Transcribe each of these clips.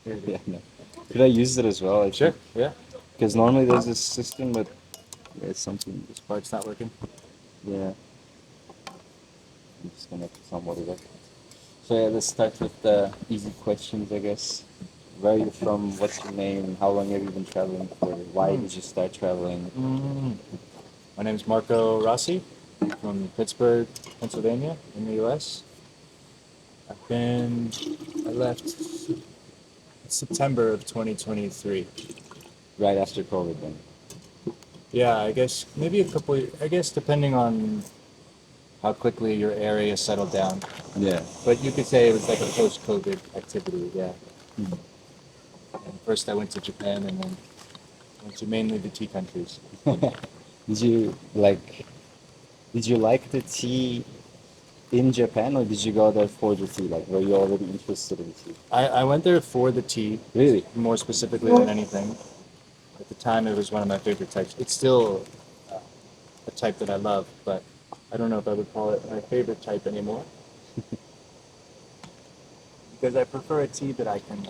Yeah, no. Could I use it as well? Sure. Yeah. Because normally there's this system, but it's something. This part's not working. Yeah. I'm just gonna put some water there. So yeah, let's start with the easy questions, I guess. Where are you from? What's your name? How long have you been traveling for? Why did you start traveling? My name is Marco Rossi from Pittsburgh, Pennsylvania, in the U.S. I left September of 2023. Right after COVID, then. Yeah, I guess maybe a couple. I guess depending on how quickly your area settled down. Yeah. But you could say it was like a post-COVID activity. Yeah. Mhm. And first I went to Japan and then went to mainly the tea countries. Did you like? Did you like the tea in Japan, or did you go there for the tea? Like, were you already interested in tea? I went there for the tea, Really? more specifically than anything. At the time, it was one of my favorite types. It's still a type that I love, but I don't know if I would call it my favorite type anymore. Because I prefer a tea that I can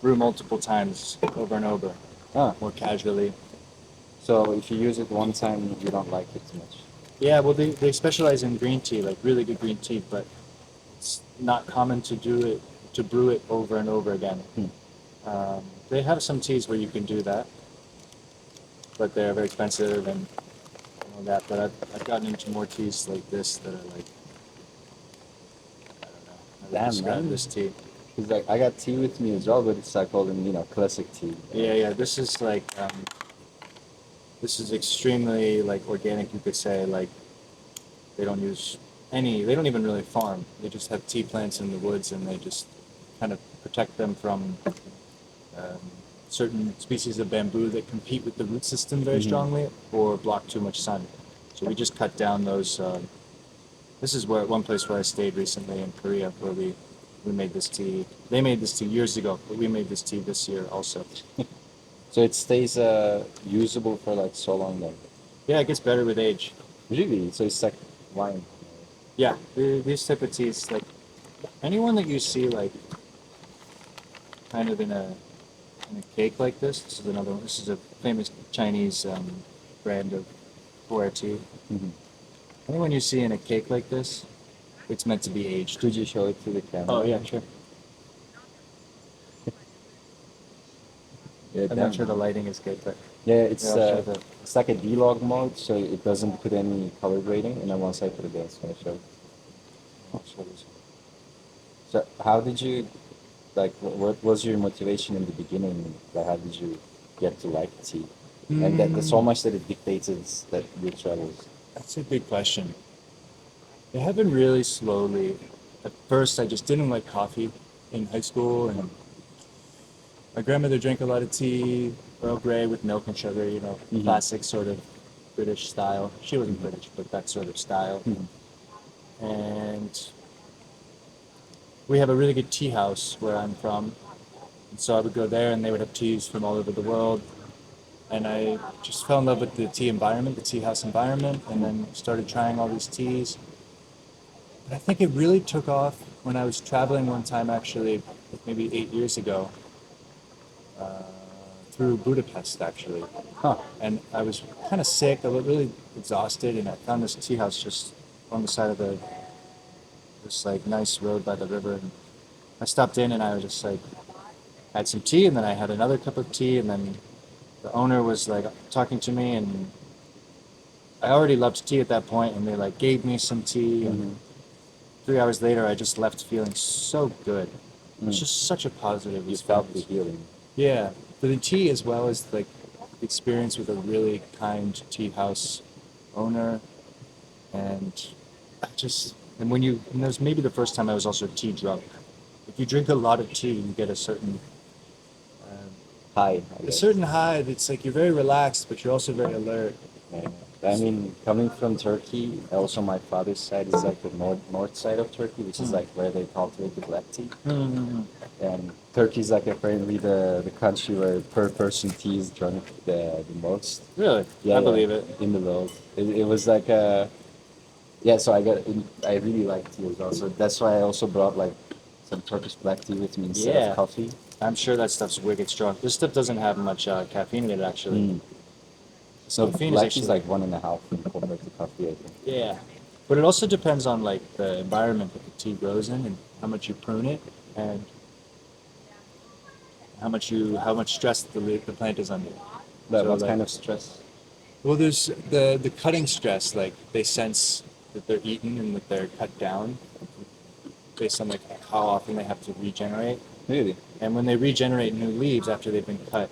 brew multiple times over and over, Ah, more casually. so if you use it one time, you don't like it too much. Yeah, well, they specialize in green tea, like really good green tea, but it's not common to do it, to brew it over and over again. Hmm. They have some teas where you can do that, but they're very expensive and all that. But I've gotten into more teas like this that are like, I don't know how to Damn, describe man. this tea. Cause like I got tea with me as well, but it's I call them, classic tea. Yeah, this is like, this is extremely like organic, you could say. Like they don't use they don't even really farm. They just have tea plants in the woods and they just kind of protect them from um, certain species of bamboo that compete with the root system very strongly or block too much sun. So we just cut down those. This is one place where I stayed recently in Korea, where we made this tea. They made this tea years ago, but we made this tea this year also. So it stays usable for like so long then. Yeah, it gets better with age. Really? So it's like wine. Yeah, these type of teas, like anyone that you see, like kind of in a cake like this. This is another one. This is a famous Chinese brand of pu'er tea. Mm-hmm. Anyone you see in a cake like this, it's meant to be aged. Could you show it to the camera? Oh yeah, sure. Yeah, I'm not sure the lighting is good, but yeah, yeah, I'll show the. it's like a D-log mode, so it doesn't put any color grading, and then once I put it there, it's gonna show. I'll show this. So how did you like? What was your motivation in the beginning? Like, how did you get to like tea? And that's so much that it dictated that your travels. That's a big question. It happened really slowly. At first, I just didn't like coffee in high school, and my grandmother drank a lot of tea, Earl Grey with milk and sugar, classic sort of British style. She wasn't British, but that sort of style. And we have a really good tea house where I'm from. And so I would go there and they would have teas from all over the world. And I just fell in love with the tea environment, the tea house environment, and then started trying all these teas. But I think it really took off when I was traveling one time, actually, maybe 8 years ago, through Budapest, actually. Huh. And I was kind of sick, I was really exhausted, and I found this tea house just on the side of this like nice road by the river. And I stopped in and I was just like, had some tea, and then I had another cup of tea, and then the owner was like talking to me, and I already loved tea at that point, and they like gave me some tea, and 3 hours later I just left feeling so good. It's just such a positive You felt the experience. healing. Yeah, for the tea as well as like the experience with a really kind tea house owner, and and and that was maybe the first time I was also tea drunk. If you drink a lot of tea, you get a certain Hi. a certain high that's like you're very relaxed, but you're also very alert. Yeah. I mean, coming from Turkey, also my father's side is like the north side of Turkey, which is like where they cultivate the black tea. And Turkey is like apparently the country where per person tea is drunk the most. Really? Yeah, I believe it. in the world. It was like yeah. So I really like tea as well. So that's why I also brought like some Turkish black tea with me instead Yeah. of coffee. I'm sure that stuff's wicked strong. This stuff doesn't have much caffeine in it, actually. Mm. So Caffeine is black tea is actually, like 1.5 compared to coffee, I think. yeah. But it also depends on like the environment that the tea grows in and how much you prune it and how much stress the plant is under. But So what like, kind of stress? well, there's the cutting stress. Like they sense that they're eaten and that they're cut down based on like how often they have to regenerate. Really? And when they regenerate new leaves after they've been cut,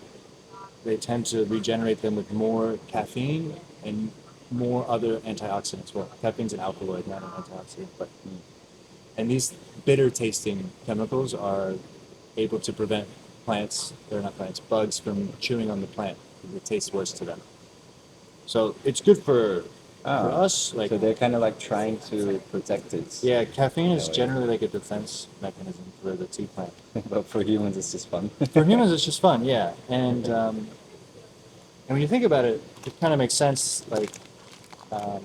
they tend to regenerate them with more caffeine and more other antioxidants. Well, caffeine's an alkaloid, not an antioxidant, but and these bitter tasting chemicals are able to prevent plants, or not plants, bugs from chewing on the plant because it tastes worse to them. So it's good for Ah, us. Like, so they're kind of like trying to protect it. yeah, caffeine in is a way. generally like a defense mechanism for the tea plant. But for humans, it's just fun. For humans, it's just fun, yeah. And when you think about it, it kind of makes sense. Like, um,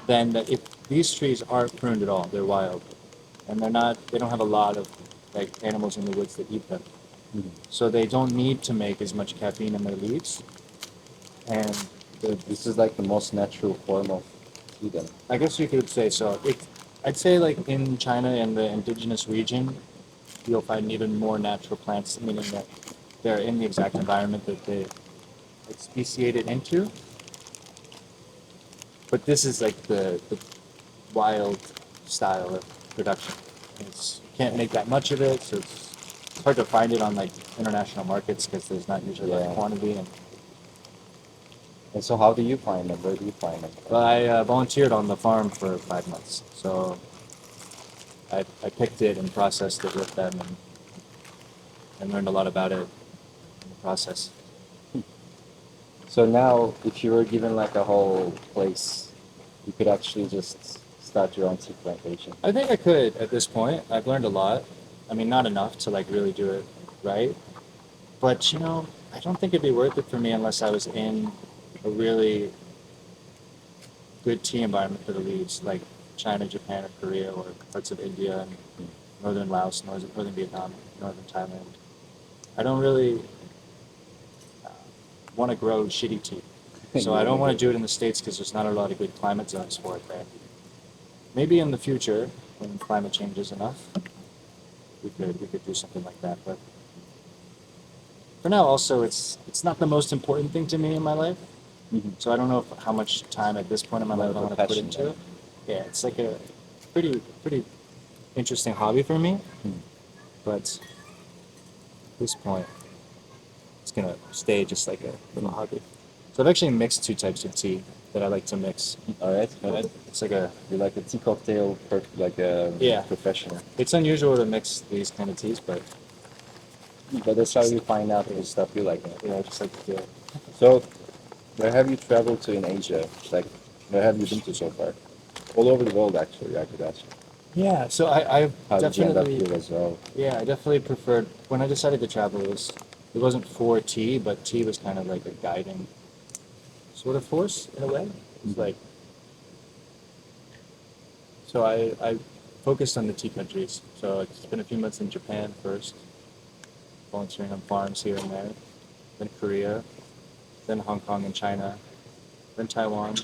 then that if these trees aren't pruned at all, they're wild, and they don't have a lot of like animals in the woods that eat them. Mhm. So they don't need to make as much caffeine in their leaves. And So this is like the most natural form of tea then. I guess you could say so. I'd say like in China and the indigenous region, you'll find even more natural plants, meaning that they're in the exact environment that they like, speciated into. But this is like the wild style of production. You can't make that much of it, so it's hard to find it on like international markets because there's not usually Yeah. that quantity. And so how do you find them? Where do you find them? Well, I volunteered on the farm for 5 months, so I picked it and processed it with them and learned a lot about it in the process. So now, if you were given like a whole place, you could actually just start your own tea plantation. I think I could at this point. I've learned a lot. I mean, not enough to like really do it right, but I don't think it'd be worth it for me unless I was in a really good tea environment for the leaves, like China, Japan, or Korea, or parts of India and northern Laos, northern Vietnam, northern Thailand. I don't really want to grow shitty tea, so I don't want to do it in the States because there's not a lot of good climate zones for it there. Maybe in the future, when climate changes enough, we could do something like that. But for now, also, it's not the most important thing to me in my life. Mhm. So I don't know how much time at this point in my More life of I a want to put passion, into yeah. it. Yeah, it's like a pretty interesting hobby for me. Hmm. But at this point, it's gonna stay just like a little hobby. So I've actually mixed two types of tea that I like to mix. All right. It's like a You're like a tea cocktail, like a Yeah. professional. It's unusual to mix these kind of teas, but But that's how you find out the stuff you like. I just like to do it. So, where have you traveled to in Asia? Like, where have you been to so far? All over the world, actually, I could ask. Yeah, so I How did you end up definitely here as well? yeah, I definitely preferred when I decided to travel. It wasn't for tea, but tea was kind of like a guiding sort of force in a way. It's like so I focused on the tea countries. So I spent a few months in Japan first, volunteering on farms here and there, then Korea, then Hong Kong and China, then Taiwan.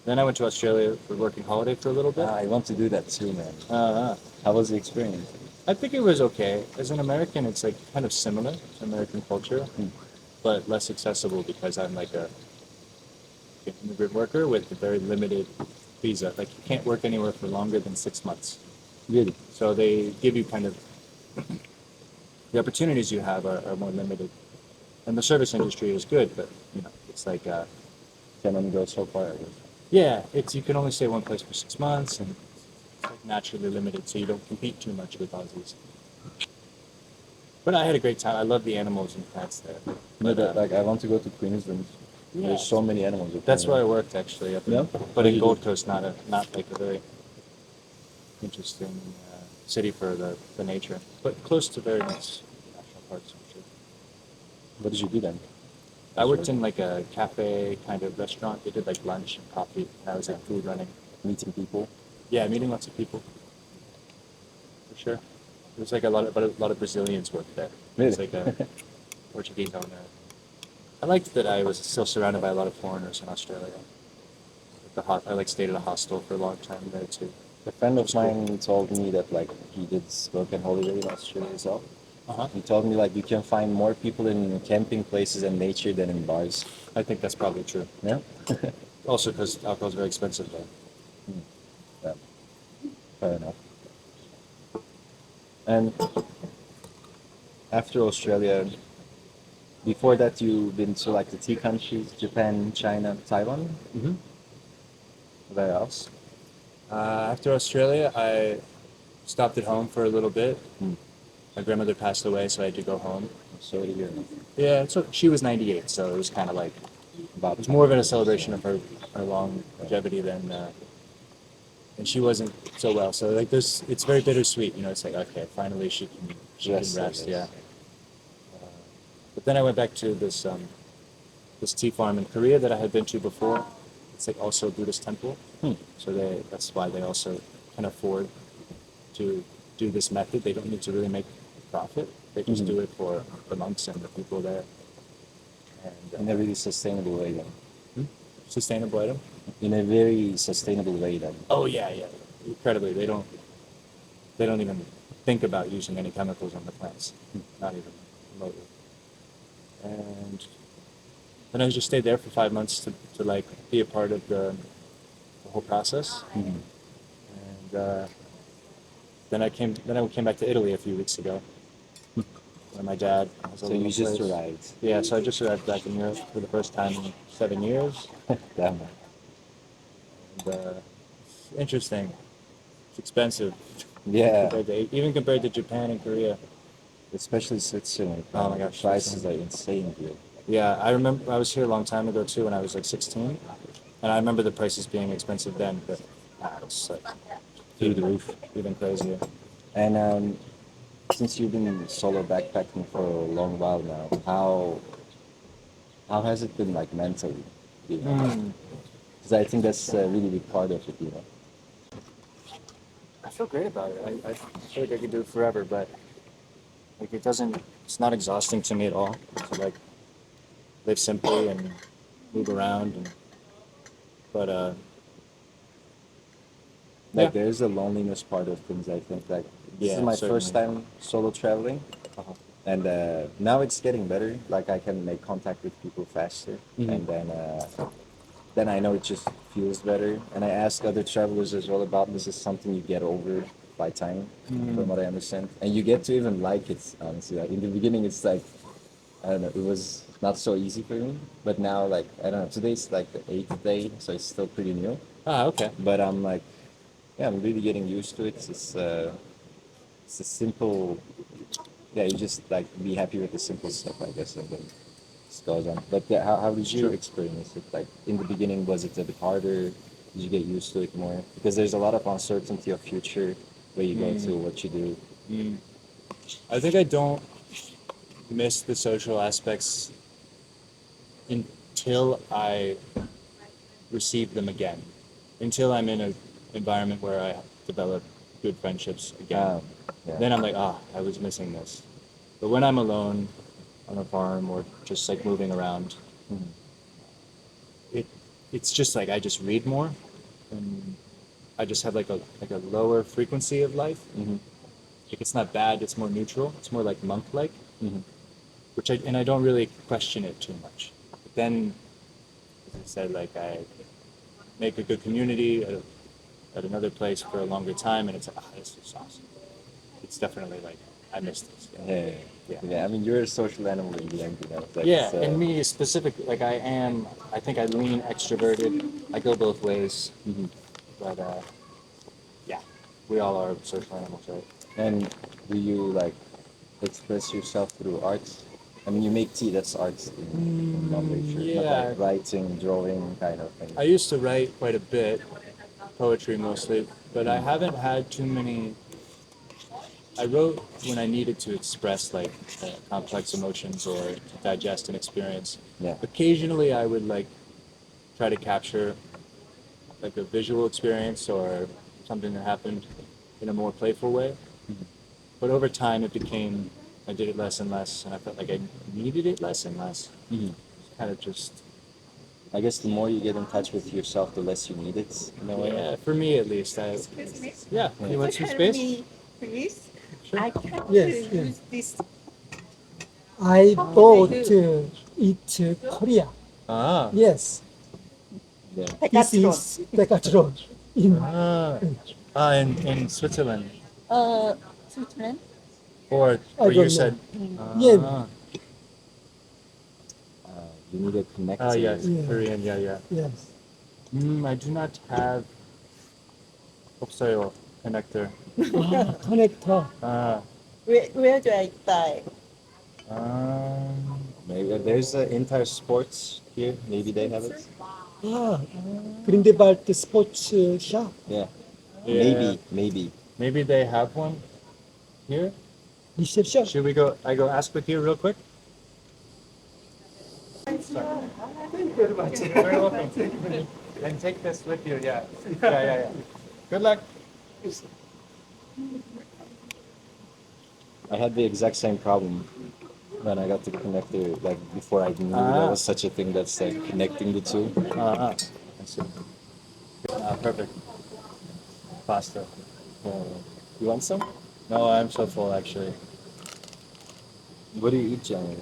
Then I went to Australia for working holiday for a little bit. I want to do that too, man. Uh, How was the experience? I think it was okay. As an American, it's like kind of similar to American culture, but less accessible because I'm like an immigrant worker with a very limited visa. Like you can't work anywhere for longer than 6 months. Really? So they give you kind of the opportunities you have are more limited. And the service industry is good, but it's like Can only go so far, I guess. yeah, it's you can only stay one place for 6 months, and it's like naturally limited, so you don't compete too much with Aussies. But I had a great time. I love the animals and plants there. No, But, like I want to go to Queensland. yeah, There's so many animals. that's where I worked actually. Up in, Yeah? But What in did Gold you Coast, not like a very interesting city for the nature, but close to very nice national parks for sure. What did you do then? I worked in like a cafe kind of restaurant. They did like lunch and coffee, and I was like food running. Meeting people. Yeah, meeting lots of people. for sure. There's like a lot of Brazilians work there. It's Really? like a Portuguese owner. I liked that I was still surrounded by a lot of foreigners in Australia. I like stayed at a hostel for a long time there too. A friend Which of was cool. mine told me that like he did work and holiday in Australia as well. Uh-huh. He told me like you can find more people in camping places and nature than in bars. I think that's probably true. Yeah. Also because alcohol is very expensive there. Yeah, fair enough. And after Australia, before that, you've been to like the tea countries, Japan, China, Taiwan. Mm-hmm. Where else? After Australia, I stopped at home for a little bit. Hmm. My grandmother passed away, so I had to go home. So you're Yeah, so she was 98, so it was kind of like about it was more of a celebration of her longevity and she wasn't so well. So like it's very bittersweet. It's like okay, finally she can Rest, I rest. guess. Yeah. But then I went back to this tea farm in Korea that I had been to before. It's like also a Buddhist temple, Hmm. so that's why they also can afford to do this method. They don't need to really make profit. They just Mhm. do it for the monks and the people there. And In a really sustainable way, then. sustainable item. In a very sustainable way, then. Oh yeah, yeah. Incredibly, they don't even think about using any chemicals on the plants, not even remotely. And then I just stayed there for 5 months to like be a part of the whole process. Mhm. And then I came back to Italy a few weeks ago, where my dad has a So you little just place. arrived. Yeah, so I just arrived back in Europe for the first time in 7 years. Damn. And it's interesting. It's expensive Yeah, even compared to Japan and Korea. especially Switzerland. Oh my The gosh, prices are Switzerland. insane here. Yeah, I remember I was here a long time ago too when I was like 16, and I remember the prices being expensive then, but it's like Through the even, roof. even crazier. And since you've been solo backpacking for a long while now, how has it been like mentally? Mm. Because I think that's a really big part of it. I feel great about it. I feel like I could do it forever, but like it's not exhausting to me at all. To like live simply and move around, but yeah, Like there's a loneliness part of things. I think like this is yeah, my first certainly. time solo traveling, Uh-huh. and now it's getting better. Like I can make contact with people faster, Mhm. and then I know it just feels better. And I ask other travelers as well about this. Is something you get over by time, from Mm. what I understand, and you get to even like it. Honestly, like in the beginning, it's like I don't know, it was not so easy for me, but now like I don't know. Today's like the eighth day, so it's still pretty new. Ah, okay. But I'm like, yeah, I'm really getting used to it. It's a simple, yeah. You just like be happy with the simple stuff, I guess, and then just goes on. But yeah, how did you True. experience it? Like in the beginning, was it a bit harder? Did you get used to it more? Because there's a lot of uncertainty of future, where you go to, Mm. what you do. Mm. I think I don't miss the social aspects until I receive them again, until I'm in an environment where I develop good friendships again. Um, yeah. Then I'm like, I was missing this. But when I'm alone on a farm or just like moving around, Mhm. it it's just like I just read more, and I just have like a lower frequency of life. Mhm. Like it's not bad. It's more neutral. It's more like monk-like, Mhm. and I don't really question it too much. But then, as I said, like I make a good community at another place for a longer time, and it's like, this is awesome. It's definitely like I miss this. Yeah, Yeah. yeah. I mean, you're a social animal in the end. Yeah, That's and me specifically, like I think I lean extroverted. I go both ways, mhm. but yeah, we all are social animals, right? And do you like express yourself through art? I mean, you make tea, that's art in one nature, not like Yeah, writing, drawing kind of thing. I used to write quite a bit, poetry mostly, but I Mm. haven't had too many. I wrote when I needed to express like complex emotions or to digest an experience. Yeah. Occasionally, I would like try to capture like a visual experience or something that happened in a more playful way. But over time, I did it less and less, and I felt like I needed it less and less. Kind of just, I guess the more you get in touch with yourself, the less you need it in a way. yeah, for me at least. Excuse me. Yeah, you want some Tell space? me, please. Sure. I can't Yes, use this. I How can I bought do? it Korea. Ah. Yes, Yeah. this Decathlon. is Decathlon in In Switzerland. Switzerland? Or I you don't said. know. Yeah. You need a connector. Yes, Yeah. Korean, yeah. Yes. I do not have 없어요 connector. Connector. Where do I buy? Maybe there's Inter Sports here. Maybe they have it. Grindelwald sports shop. Yeah. Yeah. Maybe. Maybe they have one here. Reception. Should we go? I go ask with you real quick. Thank you very much. You're very welcome. And take this with you. Yeah. Good luck. I had the exact same problem when I got the connector. Like before, I knew there was such a thing that's like connecting the two. I see. Perfect. Pasta. You want some? No, I'm so full actually. What do you eat generally?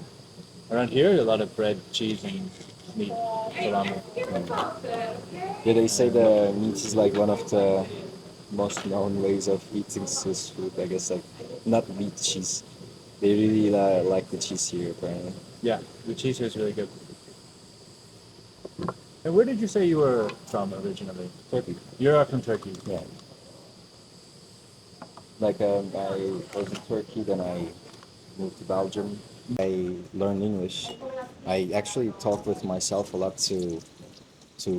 Around here, a lot of bread, cheese, and meat. Salami. Yeah, they say the meat is like one of the most known ways of eating Swiss food. I guess like not meat, cheese. They really like the cheese here apparently. Yeah, the cheese here is really good. And where did you say you were from originally? Turkey. You're from Turkey. Yeah. Like I was in Turkey, then I moved to Belgium. I learned English. I actually talked with myself a lot to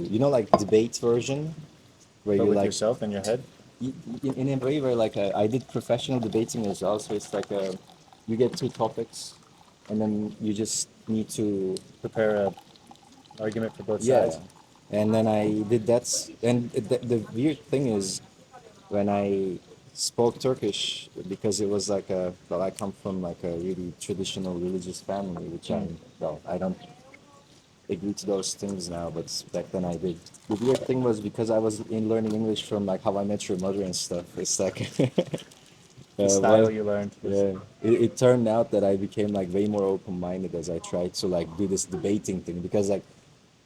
like debate version where But you with like yourself in your head? in a way where like I did professional debating as well. So it's like you get two topics, and then you just need to Prepare a argument for both yeah, sides. and then I did that. And the weird thing is when I spoke Turkish because it was like I come from like a really traditional religious family, which I don't agree to those things now, but back then I did. The weird thing was because I was in learning English from like How I Met Your Mother and stuff. It's like The style you learned. yeah, it turned out that I became like way more open-minded as I tried to like do this debating thing because like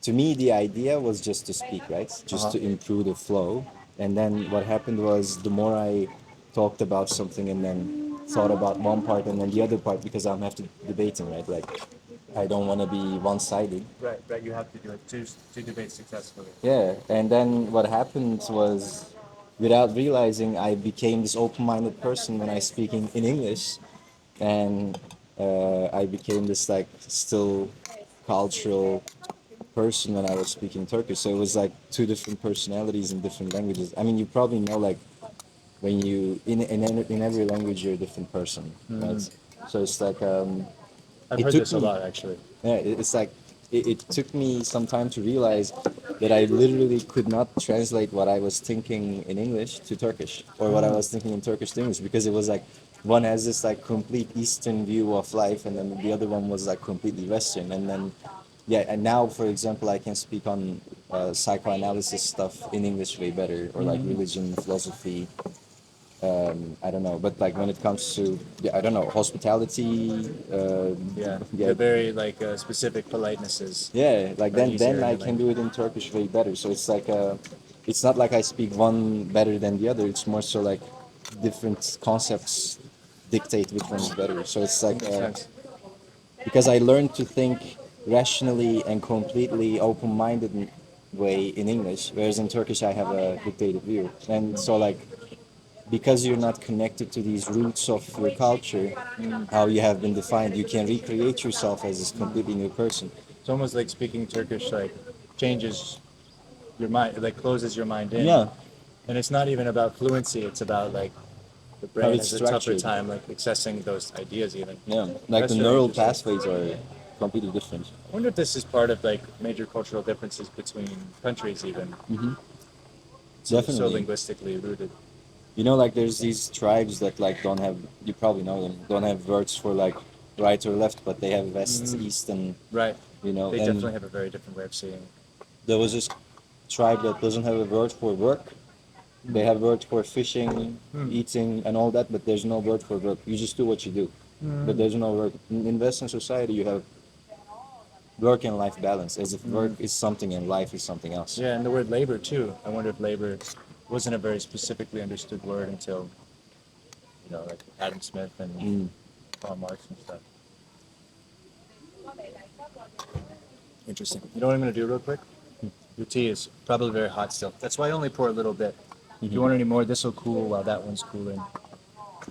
to me the idea was just to speak, right? Just to improve the flow. And then what happened was the more I talked about something and then thought about one part and then the other part because I'm have to debating, right? Like I don't want to be one-sided. Right, you have to do it to debate successfully. Yeah, and then what happened was, without realizing, I became this open-minded person when I speak in English, and I became this like still cultural person when I was speaking Turkish. So it was like two different personalities in different languages. I mean, you probably know like when you in every language you're a different person, right? So it's like I've it heard took this a me- lot actually. yeah, it's like it took me some time to realize that I literally could not translate what I was thinking in English to Turkish or what I was thinking in Turkish to English because it was like one has this like complete Eastern view of life and then the other one was like completely Western and then yeah and now for example I can speak on psychoanalysis stuff in English way better or like religion philosophy I don't know, but like when it comes to, yeah, I don't know, hospitality, Yeah, yeah, the very like specific politenesses. yeah, like Are easier then in I your can do it in Turkish way better. So it's like it's not like I speak one better than the other. It's more so like different concepts dictate which one is better. So it's like Makes sense. because I learned to think rationally and completely open-minded way in English, whereas in Turkish I have a dictated view, and so like because you're not connected to these roots of your culture, how you have been defined, you can recreate yourself as this completely new person. It's almost like speaking Turkish like changes your mind, like closes your mind in. Yeah, And it's not even about fluency, it's about like the how brain it's has a tougher structured. time like accessing those ideas even. Yeah, like That's the really neural interesting. pathways are completely different. I wonder if this is part of like major cultural differences between countries even. So Definitely. linguistically rooted. You know, like there's these tribes that like don't have, you probably know them, don't have words for like right or left, but they have west, east, and Right. you know, They and definitely have a very different way of seeing. there was this tribe that doesn't have a word for work. They have word for fishing, eating, and all that, but there's no word for work. You just do what you do, but there's no work. In Western society, you have work and life balance, as if work is something and life is something else. Yeah, and the word labor too. I wonder if labor wasn't a very specifically understood word until, like Adam Smith and Karl Marx and stuff. Interesting. You know what I'm going to do real quick? Your tea is probably very hot still. That's why I only pour a little bit. If you want any more, this will cool while that one's cooling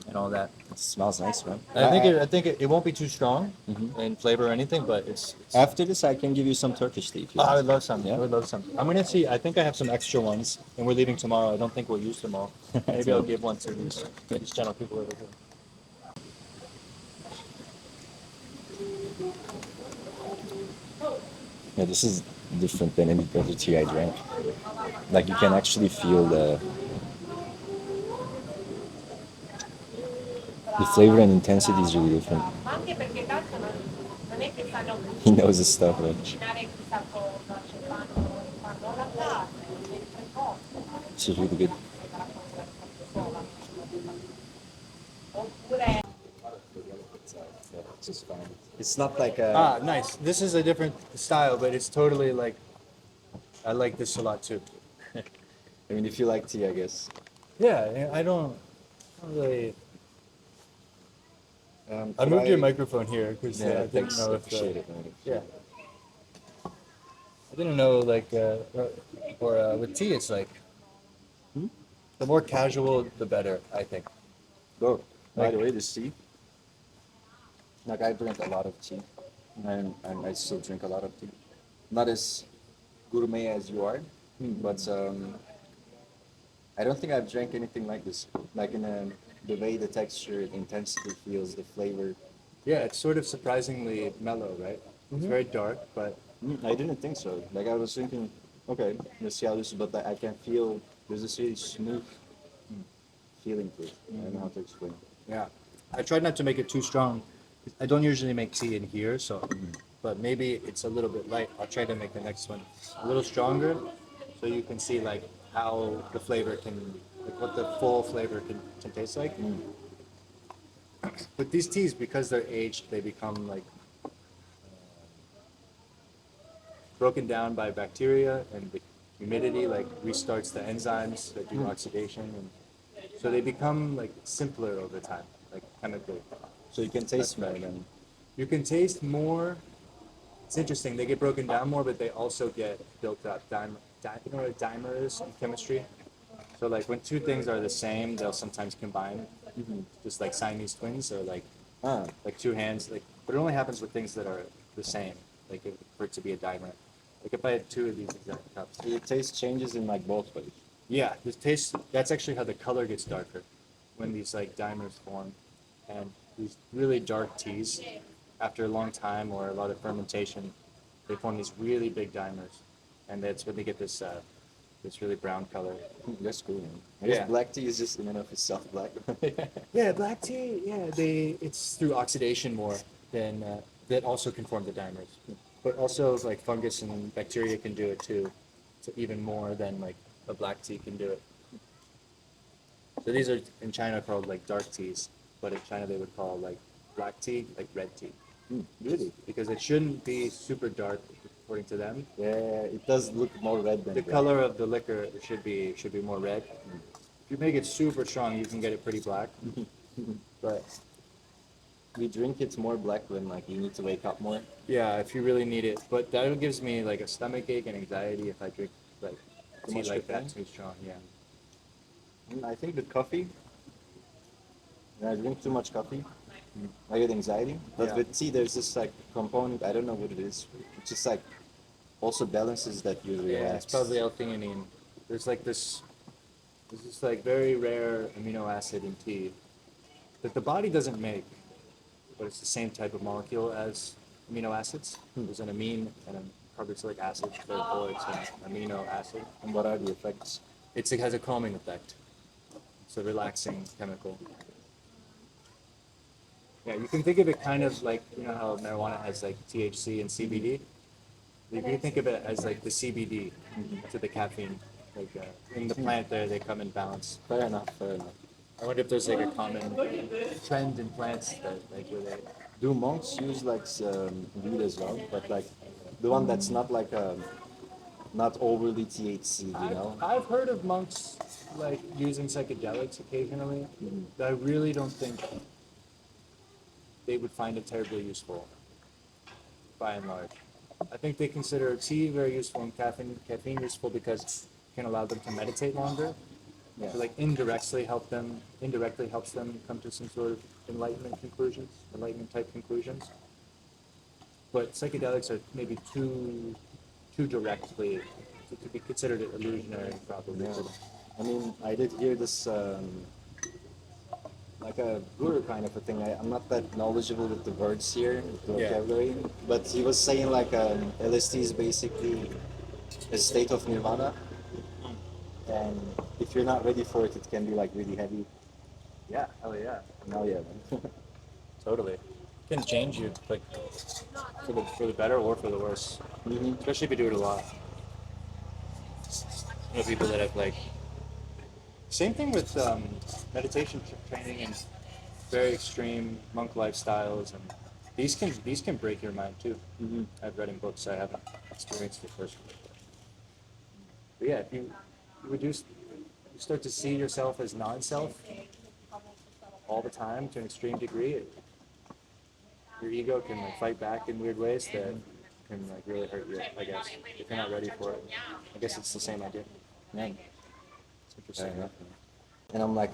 and all that. It smells nice, man. I think it won't be too strong in flavor or anything, but it's After this, I can give you some Turkish tea if you I want. would love some. Yeah? I would love some. I'm gonna see. I think I have some extra ones, and we're leaving tomorrow. I don't think we'll use them all. Maybe I'll give one to these channel people over here. Yeah, this is different than any other tea I drank. Like you can actually feel the flavor and intensity is really different. Anche perché tanto non è che sanno He knows his stuff, right? cucinare chissà cosa, cioè fanno la carne, le cose, This is really good. oppure It's just fine. It's not like a. Nice. This is a different style, but it's totally like. I like this a lot too. I mean, if you like tea, I guess. Yeah, I don't really. I Could moved your microphone here because Yeah, I didn't thanks. know if. Appreciate it, man. Yeah. I didn't know like, or with tea, it's like. The more casual, the better. I think. Go. By Like- the way, this tea. Like I drink a lot of tea, and I still drink a lot of tea. Not as gourmet as you are, but I don't think I've drank anything like this. Like the way the texture, the intensity feels, the flavor. Yeah, it's sort of surprisingly mellow, right? It's very dark, but I didn't think so. Like I was thinking, okay, let's see how this is, but I can feel there's this really smooth feeling to it. I don't know how to explain. yeah. I tried not to make it too strong. I don't usually make tea in here, so but maybe it's a little bit light. I'll try to make the next one a little stronger, so you can see like how the flavor can, like what the full flavor can taste like. With these teas, because they're aged, they become like broken down by bacteria, and the humidity like restarts the enzymes that do oxidation, and so they become like simpler over time, like chemically. So you can taste more than. You can taste more. It's interesting. They get broken down more, but they also get built up. You know what a dimer is in chemistry? So like when two things are the same, they'll sometimes combine, just like Siamese twins or like two hands. Like, but it only happens with things that are the same. Like for it to be a dimer. Like if I had two of these exact cups. The taste changes in like both ways. Yeah, the taste. That's actually how the color gets darker when these like dimers form, and these really dark teas, after a long time or a lot of fermentation, they form these really big dimers, and that's when they get this this really brown color. That's cool, man. I guess Yeah. black tea is just in and of itself black. Yeah, black tea. Yeah, it's through oxidation more than that also can form the dimers, but also like fungus and bacteria can do it too, so even more than like a black tea can do it. So these are in China called like dark teas, but in China they would call like black tea like red tea. Really? Because it shouldn't be super dark according to them. Yeah, it does look more red than The black. color of the liquor should be more red. If you make it super strong, you can get it pretty black. But We drink it more black when like you need to wake up more. yeah, if you really need it. But that gives me like a stomach ache and anxiety if I drink like Too tea much like that caffeine? too strong. Yeah. I think with coffee, when I drink too much coffee, I get anxiety. But Yeah. with tea, there's this like component, I don't know what it is. It's just like also balances that you relax. Yeah, it's probably L-theanine. There's like this like very rare amino acid in tea that the body doesn't make, but it's the same type of molecule as amino acids. There's an amine and a carboxylic acid, therefore it's an amino acid. And what are the effects? It has a calming effect. It's a relaxing chemical. Yeah, you can think of it kind of like, you know how marijuana has like THC and CBD? You can think of it as like the CBD to the caffeine. Like in the plant there, they come in balance. Fair enough, fair enough. I wonder if there's like a common trend in plants that like where they. Do monks use like weed as well? But like the one that's not like not overly THC, you know? I've heard of monks like using psychedelics occasionally, but I really don't think they would find it terribly useful, by and large. I think they consider tea very useful and caffeine useful because it can allow them to meditate longer. Yeah. So like indirectly helps them come to some sort of enlightenment type conclusions. But psychedelics are maybe too directly to be considered illusionary, probably. Yeah. I mean, I did hear this like a guru kind of a thing. I'm not that knowledgeable with the words here, the Yeah. vocabulary, but he was saying like LSD is basically a state of nirvana, and if you're not ready for it, it can be like really heavy. Yeah, hell yeah. Now, yeah, man. Totally. It can change you, like for the better or for the worse. Mhm. Especially if you do it a lot. You know, people that have like same thing with meditation training and very extreme monk lifestyles, and these can break your mind too. Mhm. I've read in books. I haven't experienced it personally. But yeah, if you reduce, you start to see yourself as non-self all the time to an extreme degree. Your ego can like fight back in weird ways that can like really hurt you. I guess if you're not ready for it. I guess it's the same idea. Yeah. It's Fair interesting. enough. And I'm like,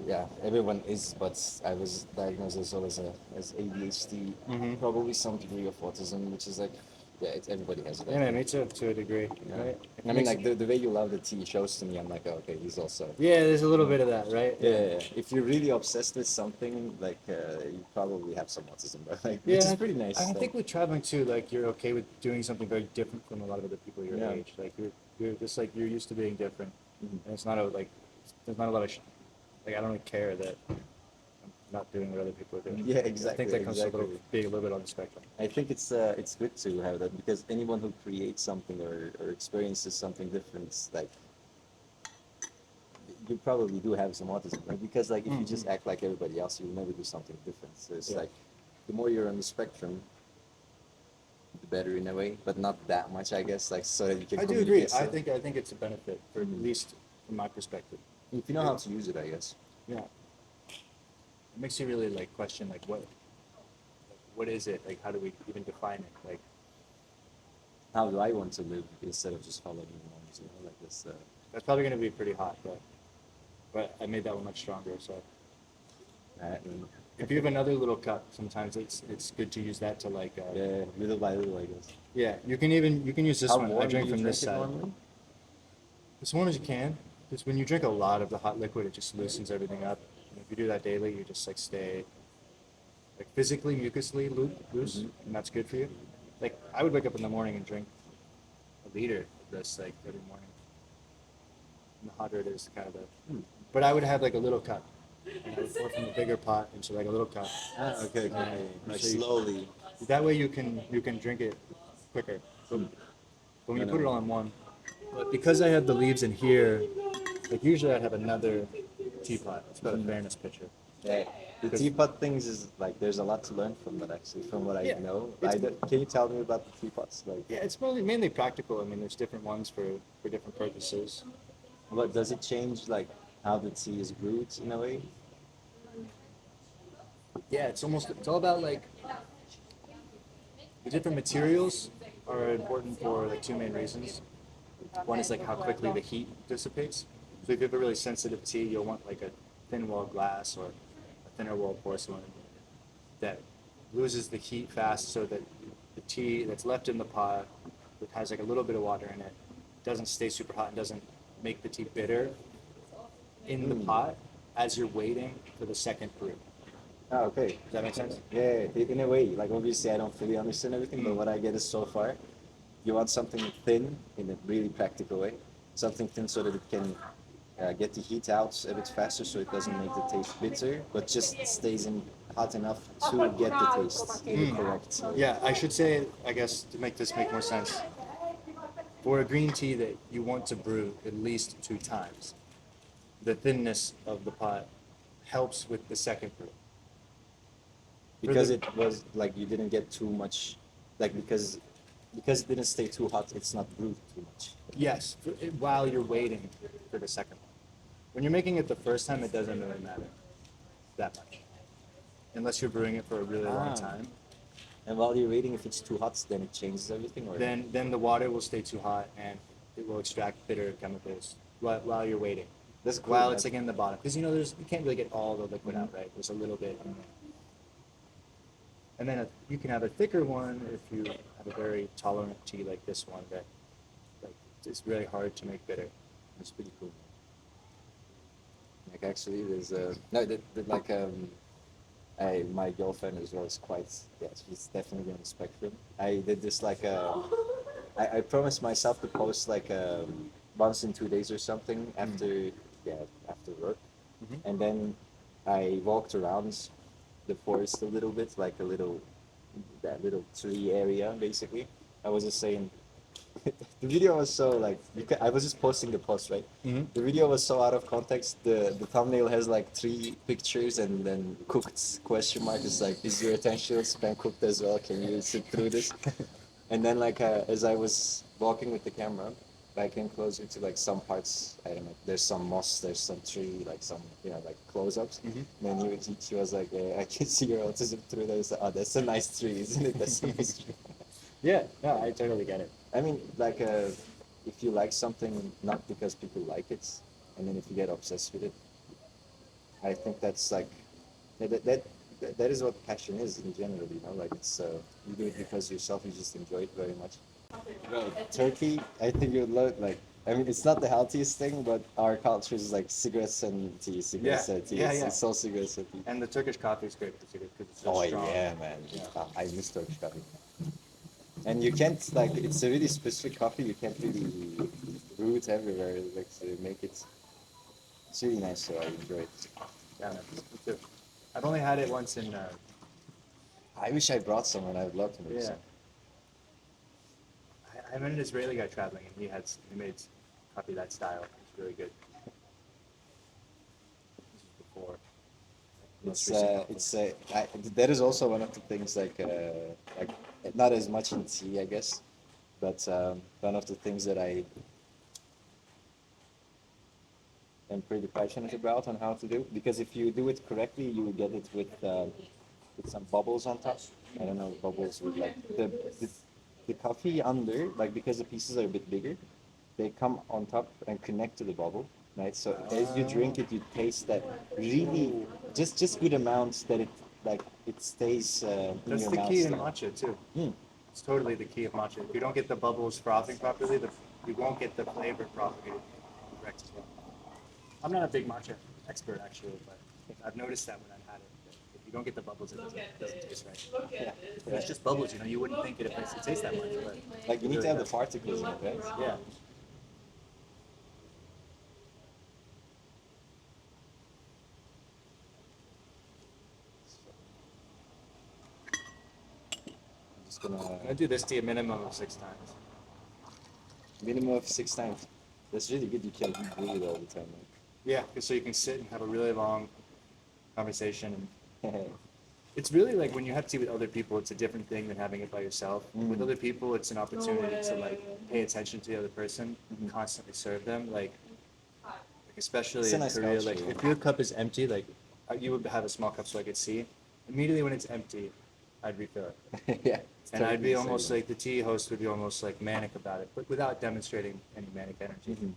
yeah, everyone is, but I was diagnosed as well as ADHD, Mhm. probably some degree of autism, which is like, yeah, everybody has it. I Yeah, man, think. me too, to a degree. Yeah. Right? I mean, like the way you love the tea shows to me, I'm like, oh, okay, he's also. Yeah, there's a little bit of that, right? Yeah, if you're really obsessed with something, like you probably have some autism, but like, Yeah, which is pretty nice. I like- think with traveling too, like you're okay with doing something very different from a lot of other people your Yeah. age. Like you're just like you're used to being different, Mhm. and it's not a like there's not a lot of like I don't really care that I'm not doing what other people are doing. Yeah, I exactly. think that comes to exactly. being a little bit on the spectrum. I think it's good to have that because anyone who creates something or experiences something different, like you probably do have some autism, right? Because like if you just act like everybody else, you'll never do something different. So it's Yeah. like the more you're on the spectrum, the better in a way, but not that much, I guess. Like so that you can. I do agree. communicate stuff. I think it's a benefit for at least from my perspective. If you know how to use it, I guess. Yeah. It makes you really like question like what is it? Like how do we even define it? Like How do I want to live instead of just following norms? You know, like this. that's probably gonna be pretty hot, but I made that one much stronger, so And, if you have another little cup, sometimes it's good to use that to like yeah, little by little, I guess. yeah. You can use this How one. I warm drink do you from this drink it side. normally? As warm as you can. Because when you drink a lot of the hot liquid, it just loosens everything up. And if you do that daily, you just like stay like physically mucously loose, and that's good for you. Like I would wake up in the morning and drink a liter of this like every morning. And the hotter it is, kind of the. But I would have like a little cup. And I would pour from a bigger pot into like a little cup. Ah, okay, okay. Like So you- slowly. That way you can drink it quicker. But when you put it all in one, but because I have the leaves in here, like usually I'd have another teapot. It's got a fairness pitcher. Yeah. The teapot things is like there's a lot to learn from that actually, from what I Yeah, know. it's- Can you tell me about the teapots? Like, Yeah, it's mainly practical. I mean, there's different ones for different purposes. what does it change? Like how the tea is brewed in a way? Yeah, it's all about like the different materials are important for like two main reasons. One is like how quickly the heat dissipates. So if you have a really sensitive tea, you'll want like a thin wall glass or a thinner wall porcelain that loses the heat fast so that the tea that's left in the pot that has like a little bit of water in it doesn't stay super hot and doesn't make the tea bitter in the pot as you're waiting for the second brew. Oh, okay. Does that make sense? Yeah, in a way. Like obviously I don't fully understand everything, but what I get is so far, you want something thin in a really practical way. Something thin so that it can get the heat out a bit faster so it doesn't make the taste bitter, but just stays in hot enough to get the taste in the correct. Yeah, I should say, I guess, to make this make more sense, for a green tea that you want to brew at least 2 times, the thinness of the pot helps with the second brew. Because the- it was like you didn't get too much, like because it didn't stay too hot, it's not brewed too much. Yes, while you're waiting for the second one. When you're making it the first time, it doesn't really matter that much. Unless you're brewing it for a really long time. And while you're waiting, if it's too hot, then it changes everything. Or Then the water will stay too hot and it will extract bitter chemicals while you're waiting. that's cool. While it's like in the bottom. Because you can't really get all the liquid out, right? There's a little bit in there. And then you can have a thicker one if you have a very tolerant tea like this one that like it's really hard to make bitter. That's pretty cool. Like actually, there's a no, like my girlfriend as well is quite, yeah, she's definitely on the spectrum. I did this like I promised myself to post like once in 2 days or something after work, and then I walked around the forest a little bit, like that little tree area basically. I was just saying. The video was so like I was just posting the post, right? The video was so out of context. The thumbnail has like 3 pictures and then cooked question mark. It's like, is your attention span cooked as well? Can you sit through this? And then like as I was walking with the camera, I came closer to like some parts. I don't know. There's some moss. There's some tree. Like some like close-ups. And then she was like, I can see your autism through those. Oh, that's a nice tree, isn't it? That's a nice tree. Yeah, no, I totally get it. I mean, like, if you like something not because people like it, and then if you get obsessed with it, I think that's like that is what passion is in general. Like it's you do it because yourself, you just enjoy it very much. Well, Turkey, I think you would love. Like, I mean, it's not the healthiest thing, but our culture is like cigarettes and tea, cigarettes and tea. It's all cigarettes and tea. And the Turkish coffee is great for cigarettes because it's so Oh strong. yeah, man! I miss Turkish coffee. And you can't like it's a really specific coffee. You can't really brew it everywhere. Like to make it. It's really nice, so I enjoy it. Yeah, man, me too. I've only had it once in. I wish I brought some, and I would love to make Yeah. some. I met an Israeli guy traveling, and he made coffee that style. It's really good. This is before. That is also one of the things like not as much in tea, I guess, but one of the things that I am pretty passionate about on how to do, because if you do it correctly, you get it with some bubbles on top. I don't know, bubbles with like the coffee under, like because the pieces are a bit bigger, they come on top and connect to the bubble, right? So as you drink it, you taste that really just good amounts that it stays in That's your the mouth. key in still. matcha too. Mm. It's totally the key of matcha. If you don't get the bubbles frothing properly, you won't get the flavor propagated correct as well. I'm not a big matcha expert actually, but I've noticed that when I've had it, that if you don't get the bubbles, it doesn't taste right. Yeah. If it's just bubbles, you wouldn't think it tastes that much. But Like you it need to really have the does. particles in it, right? Yeah. I'm just gonna I do this tea a minimum of 6 times. minimum of 6 times. That's really good. You can't do it all the time. Yeah, so you can sit and have a really long conversation. And Right? it's really like when you have tea with other people, it's a different thing than having it by yourself. Mm. With other people, it's an opportunity to like pay attention to the other person, constantly serve them. Like especially It's a in nice Korea, culture, like yeah. if your cup is empty, like you would have a small cup so I could see. Immediately when it's empty, I'd refill it. Yeah. it's And I'd totally be the almost same. like the tea host would be almost like manic about it, but without demonstrating any manic energy. Mhm.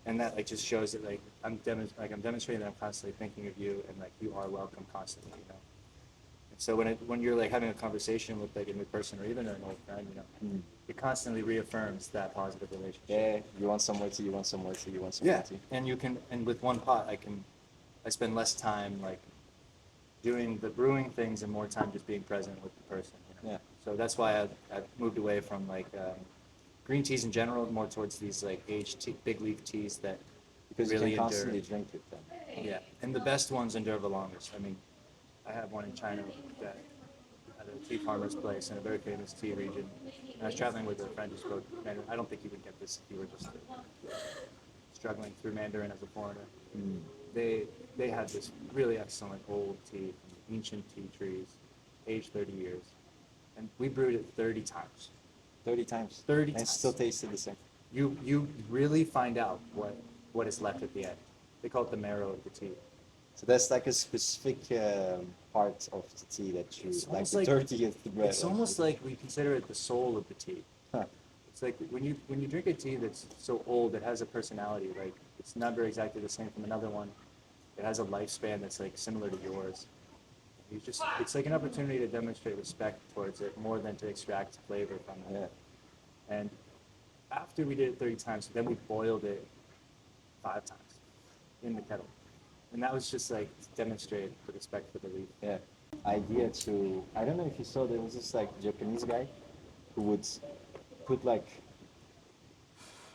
And that like just shows that like I'm demonstrating that I'm constantly thinking of you and like you are welcome constantly. And so when you're like having a conversation with like a new person or even an old friend, Mhm. it constantly reaffirms that positive relationship. Yeah, you want some more tea, you want some more tea, you want some more Yeah, tea. and with one pot, I spend less time like doing the brewing things and more time just being present with the person. Yeah. So that's why I've moved away from like green teas in general, more towards these like aged tea, big leaf teas that Because really you can constantly endure. drink it then. Yeah, and the best ones endure the longest. I mean, I have one in China that at a tea farmer's place in a very famous tea region. And I was traveling with a friend who spoke Mandarin. I don't think you would get this if you were just struggling through Mandarin as a foreigner. They had this really excellent old tea from ancient tea trees, aged 30 years, and we brewed it 30 times. 30 times. 30 and times. still tasted the same. You really find out what is left at the end. They call it the marrow of the tea. So that's like a specific part of the tea that you It's like. almost The like- 30th bread. It's almost like we consider it the soul of the tea. Huh. It's like when you drink a tea that's so old, it has a personality. Like it's never exactly the same from another one. It has a lifespan that's like similar to yours. It's like an opportunity to demonstrate respect towards it more than to extract flavor from it. Yeah. And after we did it 30 times, then we boiled it 5 times in the kettle. And that was just like to demonstrate the respect for the leaf. Yeah. Idea to, I don't know if you saw, there was this like Japanese guy who would put like,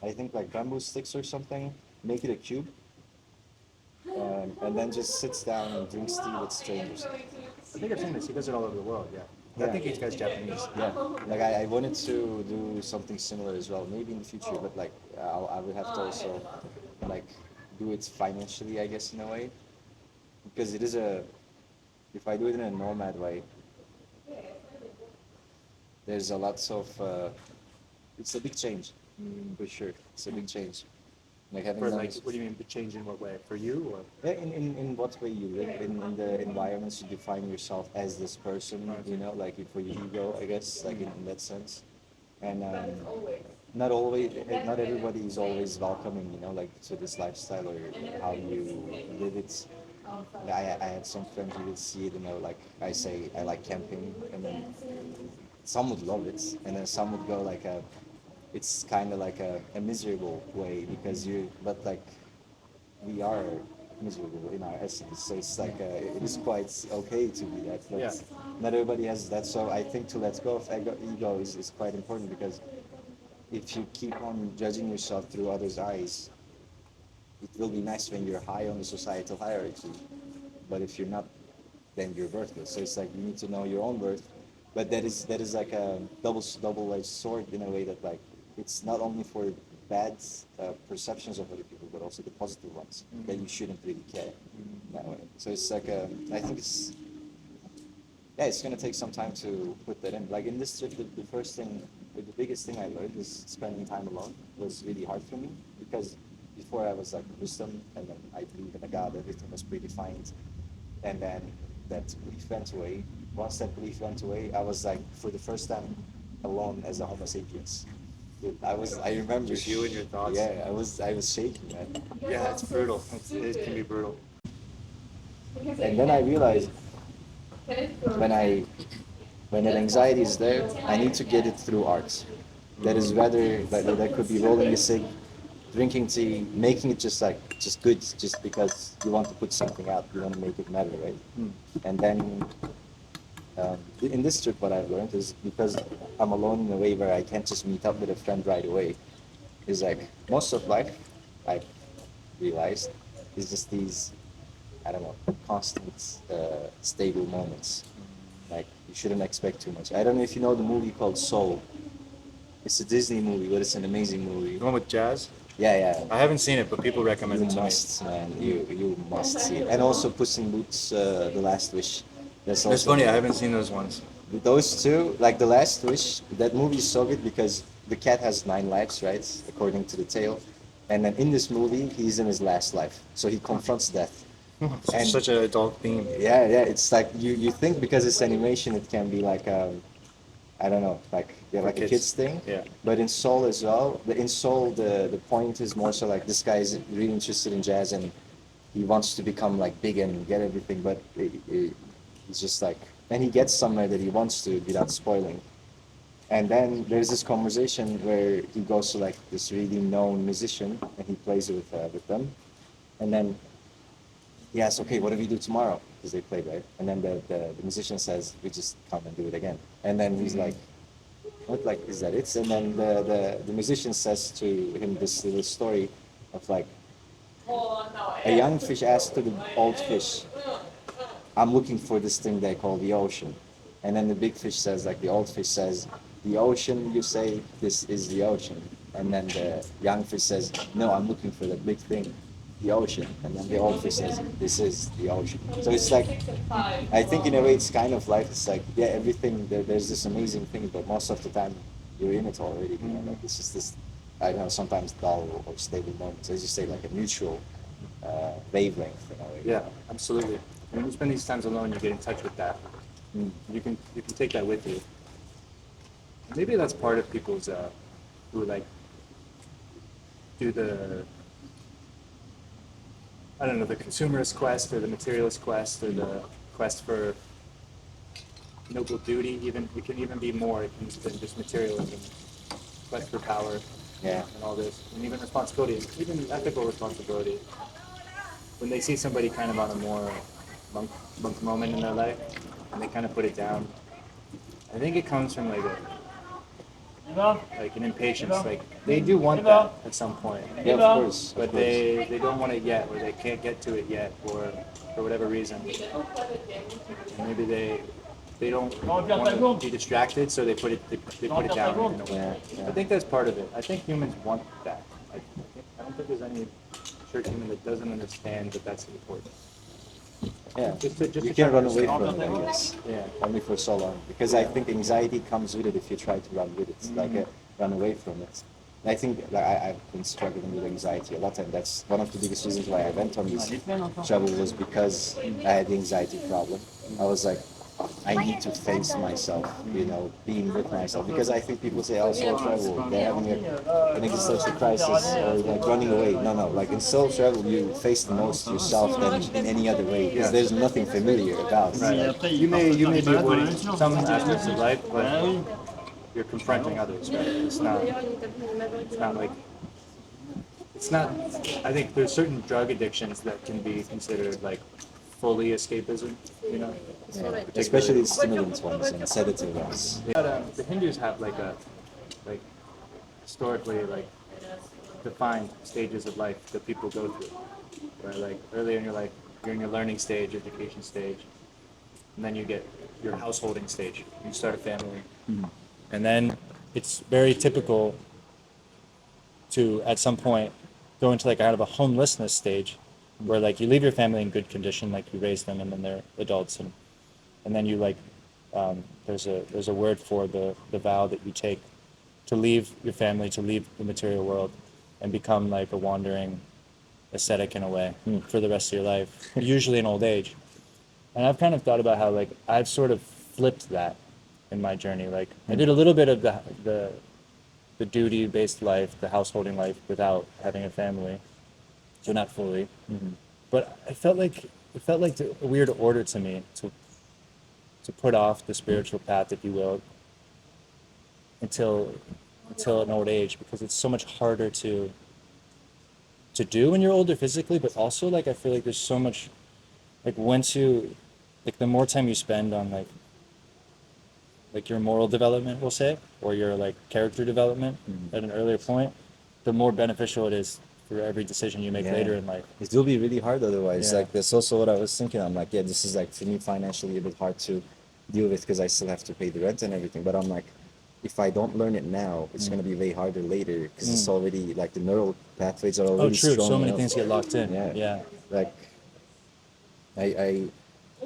I think like bamboo sticks or something, make it a cube, and then just sits down and drinks tea with strangers. I think I've seen this. He does it all over the world, yeah. I Yeah. think he's guy's Japanese. Yeah, like I wanted to do something similar as well, maybe in the future, but like I would have to also like do it financially, I guess, in a way, because it is if I do it in a nomad way, there's a lots of, it's a big change, for sure. It's a big change. Like having For done like, this- what do you mean, change in what way? For you or? Yeah, in what way you live, in the environments you define yourself as this person, you know, like for your ego, I guess, like in that sense. And not always, not everybody is always welcoming, you know, like to this lifestyle or how you live it. I had some friends who would see it, you know, like I say I like camping, and then some would love it, and then some would go like it's kind of like a miserable way because but like we are miserable in our essence, so it's like it is quite okay to be that, but Yeah. not everybody has that. So I think to let go of ego is quite important, because if you keep on judging yourself through others' eyes, it will be nice when you're high on the societal hierarchy, but if you're not, then you're worthless. So it's like you need to know your own worth, but that is like a double-edged sword in a way, that like it's not only for bad perceptions of other people, but also the positive ones that you shouldn't really care that way. So it's like I think it's gonna take some time to put that in. Like in this trip, the first thing, the biggest thing I learned is spending time alone was really hard for me, because before I was like wisdom, and then I believe in a God, everything was predefined, and then that belief went away. Once that belief went away, I was like for the first time alone as a Homo sapiens. Dude, I remember Just you and your thoughts. Yeah, I was shaking, man. Yeah, it's brutal. It can be brutal. And then I realized when that anxiety is there, I need to get it through art. That is rather that could be rolling a cig, drinking tea, making it just good, just because you want to put something out, you want to make it matter, right? And then in this trip, what I've learned is, because I'm alone in a way where I can't just meet up with a friend right away, is like most of life, I've realized, is just these, I don't know, constant, stable moments. Like you shouldn't expect too much. I don't know if you know the movie called Soul. It's a Disney movie, but it's an amazing movie. The one with jazz? Yeah. I haven't seen it, but people recommend You it to me. must, man. You must see it. And also Puss in Boots, The Last Wish. That's It's also funny, I haven't seen those ones. Those two, like The Last Wish, that movie is so good because the cat has 9 lives, right? According to the tale. And then in this movie, he's in his last life. So he confronts death. And- Such an adult theme. Yeah, it's like you think because it's animation, it can be like I don't know, like like a kids. kids thing. Yeah. But in Soul as well, in Soul the point is more so like this guy is really interested in jazz, and he wants to become like big and get everything, but he's just like, and he gets somewhere that he wants to without spoiling. And then there's this conversation where he goes to like this really known musician and he plays with them, and then he asks, okay, what do we do tomorrow? Because they play, right? And then the musician says, we just come and do it again. And then he's like, what, like, is that it? And then the musician says to him this little story of like, a young fish asks to the old fish, I'm looking for this thing they call the ocean. And then the big fish says, like the old fish says, the ocean, you say, this is the ocean. And then the young fish says, no, I'm looking for the big thing, the ocean. And then the old fish says, this is the ocean. So it's like, I think in a way it's kind of life. It's like, yeah, everything, there's this amazing thing, but most of the time you're in it already. You know, like it's just this, I don't know, sometimes dull or stable moments. As you say, like a mutual wavelength in a way. Yeah, absolutely. When you spend these times alone, you get in touch with that. You can take that with you. Maybe that's part of people's who like do the, I don't know, the consumerist quest or the materialist quest or the quest for noble duty. Even it can even be more than just materialism. Quest for power, Yeah. and all this, and even responsibility, even ethical responsibility. When they see somebody kind of on a more monk moment in their life, and they kind of put it down, I think it comes from like an impatience. Like they do want that at some point, Yeah, of course. but they don't want it yet, or they can't get to it yet, or for whatever reason. And maybe they don't want to be distracted, so they put it down in a way. Yeah. I think that's part of it. I think humans want that. I don't think there's any church human that doesn't understand that that's important. Yeah, Just you to can try run to away understand. from it, I guess. Yeah. Only for so long. Because I think anxiety comes with it if you try to run with it. It's like a run away from it. I think like, I've been struggling with anxiety a lot, and that's one of the biggest reasons why I went on this travel was because I had the anxiety problem. I was like, I need to face myself, you know, being with myself. Because I think people say, oh, solo travel, they're having an existential crisis or like running away. No, like in solo travel, you face the most yourself than in any other way. Because there's nothing familiar about it. Right. Like, You may be avoiding some aspects of life, but you're confronting others, right? It's not like it's not. I think there's certain drug addictions that can be considered like fully escapism, you know. yeah, especially the stimulant ones and sedative ones. But the Hindus have like historically like defined stages of life that people go through. Where like earlier in your life, you're in your learning stage, education stage, and then you get your householding stage. You start a family, and then it's very typical to at some point go into like kind of a homelessness stage, where like you leave your family in good condition, like you raise them, and then they're adults, and then you like there's a word for the vow that you take to leave your family, to leave the material world, and become like a wandering ascetic in a way for the rest of your life, usually in old age. And I've kind of thought about how like I've sort of flipped that in my journey. Like I did a little bit of the duty-based life, the householding life without having a family, so not fully. But it felt like a weird order to me to put off the spiritual path, if you will, until an old age, because it's so much harder to do when you're older physically, but also like I feel like there's so much like once you like the more time you spend on like your moral development, we'll say, or your like character development at an earlier point, the more beneficial it is for every decision you make Yeah. later in life. It will be really hard otherwise. Yeah. Like that's also what I was thinking. I'm like, yeah, this is like for me financially a bit hard to deal with because I still have to pay the rent and everything. But I'm like, if I don't learn it now, it's gonna be way harder later because it's already like the neural pathways are already Oh, true. strong So many enough. things get locked in. Yeah. Yeah. Like I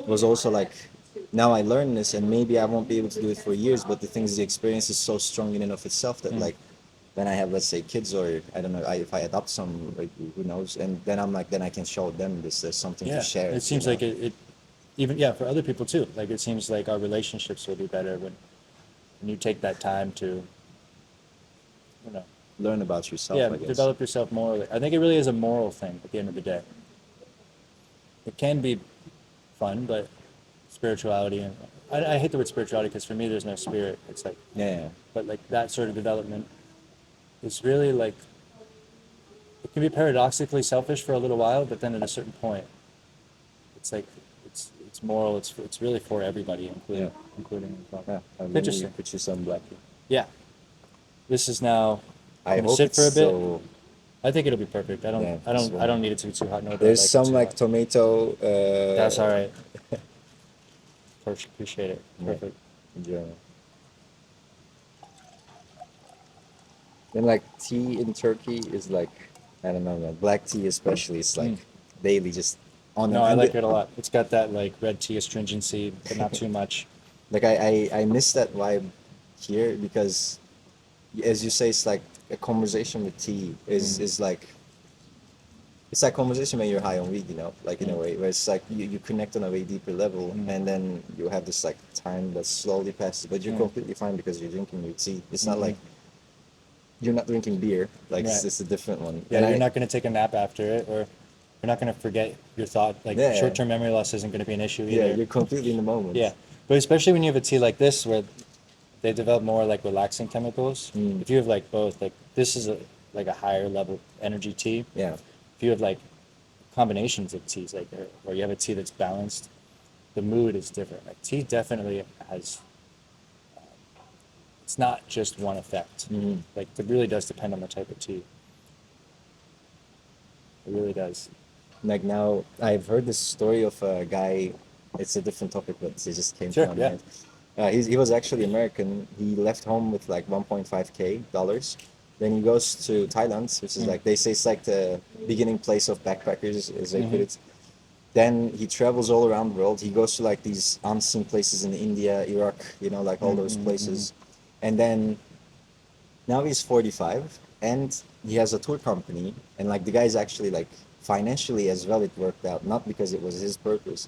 was also like, now I learn this and maybe I won't be able to do it for years, but the things, the experience is so strong in and of itself that like when I have, let's say, kids or I don't know, if I adopt some, like who knows, and then I'm like, then I can show them this. There's something Yeah. to share. It seems you know? like it even for other people too. Like it seems like our relationships will be better when you take that time to, you know, Learn about yourself. yeah, I guess. develop yourself morally. I think it really is a moral thing at the end of the day. It can be fun, but spirituality and I hate the word spirituality because for me there's no spirit. It's like, Yeah. but like that sort of development is really like it can be paradoxically selfish for a little while, but then at a certain point, it's like it's moral. It's really for everybody, including. Yeah. Interesting. Put you some black. Yeah. This is now. I I'm gonna hope sit it's for a bit. so. I think it'll be perfect. Yeah, I this don't one. need it to be too hot. Nor do I There's like it some too like hot. tomato. That's all right. Appreciate it. Yeah. Perfect. Yeah. Then like tea in Turkey is like, I don't know, man, black tea especially. It's like daily, just on No, and I and like it a lot. It's got that like red tea astringency, but not too much. like I miss that vibe here because, as you say, it's like a conversation with tea is like, it's like conversation when you're high on weed, you know, like in a way where it's like you connect on a way deeper level, and then you have this like time that slowly passes, but you're completely fine because you're drinking your tea. It's not like you're not drinking beer, like Right. it's a different one. Yeah, And you're I, not going to take a nap after it, or you're not going to forget your thought. Like Yeah. short-term memory loss isn't going to be an issue yeah, either. you're completely in the moment. Yeah, but especially when you have a tea like this, where they develop more like relaxing chemicals. If you have like both, like this is like a higher level energy tea. Yeah. If you have like combinations of teas, like or you have a tea that's balanced, the mood is different. Like tea definitely has. It's not just one effect. Like it really does depend on the type of tea. It really does. Like now, I've heard this story of a guy. It's a different topic, but it just came Sure, to my yeah. mind. He was actually American. He left home with like 1.5K dollars. Then he goes to Thailand, which is like they say it's like the beginning place of backpackers, as they put it. Then he travels all around the world. He goes to like these unseen places in India, Iraq, you know, like all those places. And then now he's 45 and he has a tour company, and like the guy's actually like financially as well, it worked out, not because it was his purpose,